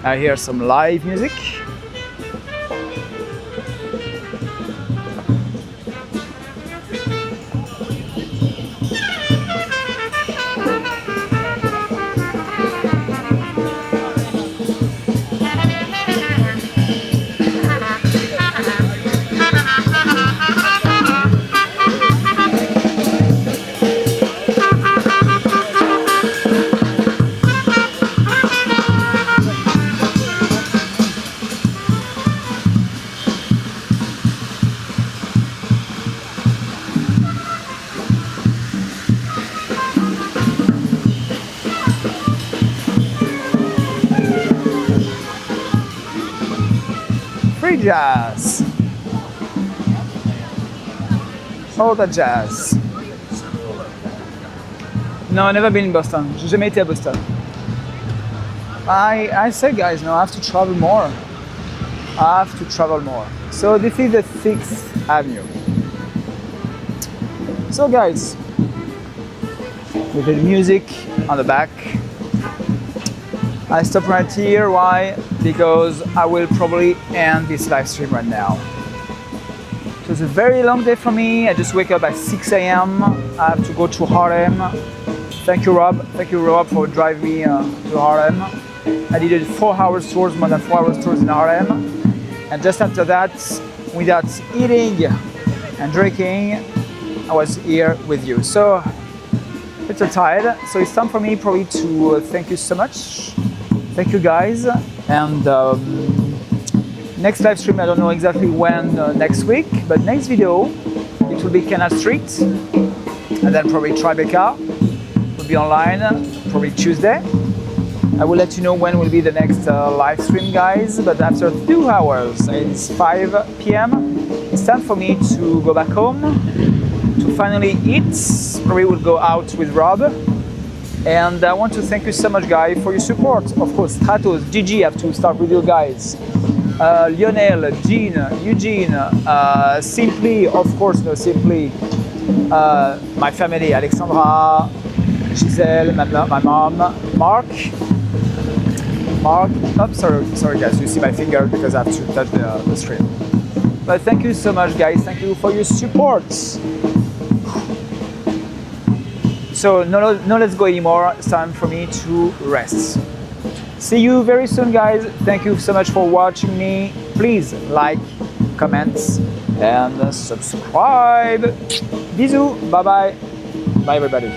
I hear some live music. Free jazz. All the jazz. No, I've never been in Boston. J'ai jamais été à Boston. I say, guys, no, I have to travel more. So this is the 6th Avenue. So, guys, with the music on the back, I stop right here. Why? Because I will probably end this live stream right now. It was a very long day for me. I just wake up at 6 a.m. I have to go to Harlem. Thank you, Rob. Thank you, Rob, for driving me to Harlem. I did 4 hours tours, more than 4 hours tours in Harlem. And just after that, without eating and drinking, I was here with you. So, a little tired. So it's time for me probably to thank you so much. Thank you, guys. And next live stream, I don't know exactly when next week, but next video, it will be Canal Street. And then probably Tribecca will be online, probably Tuesday. I will let you know when will be the next live stream, guys. But after 2 hours, it's 5 p.m. It's time for me to go back home, to finally eat. Probably will go out with Rob. And I want to thank you so much, guys, for your support. Of course, Stratos, Gigi, I have to start with you guys. Lionel, Jean, Eugene, Simply, of course, no, Simply. My family, Alexandra, Giselle, my mom, Mark. Oh, sorry guys, you see my finger because I have to touch the screen. But thank you so much, guys. Thank you for your support. So no, let's go anymore. It's time for me to rest. See you very soon, guys. Thank you so much for watching me. Please like, comment, and subscribe. Bisous. Bye bye. Bye everybody.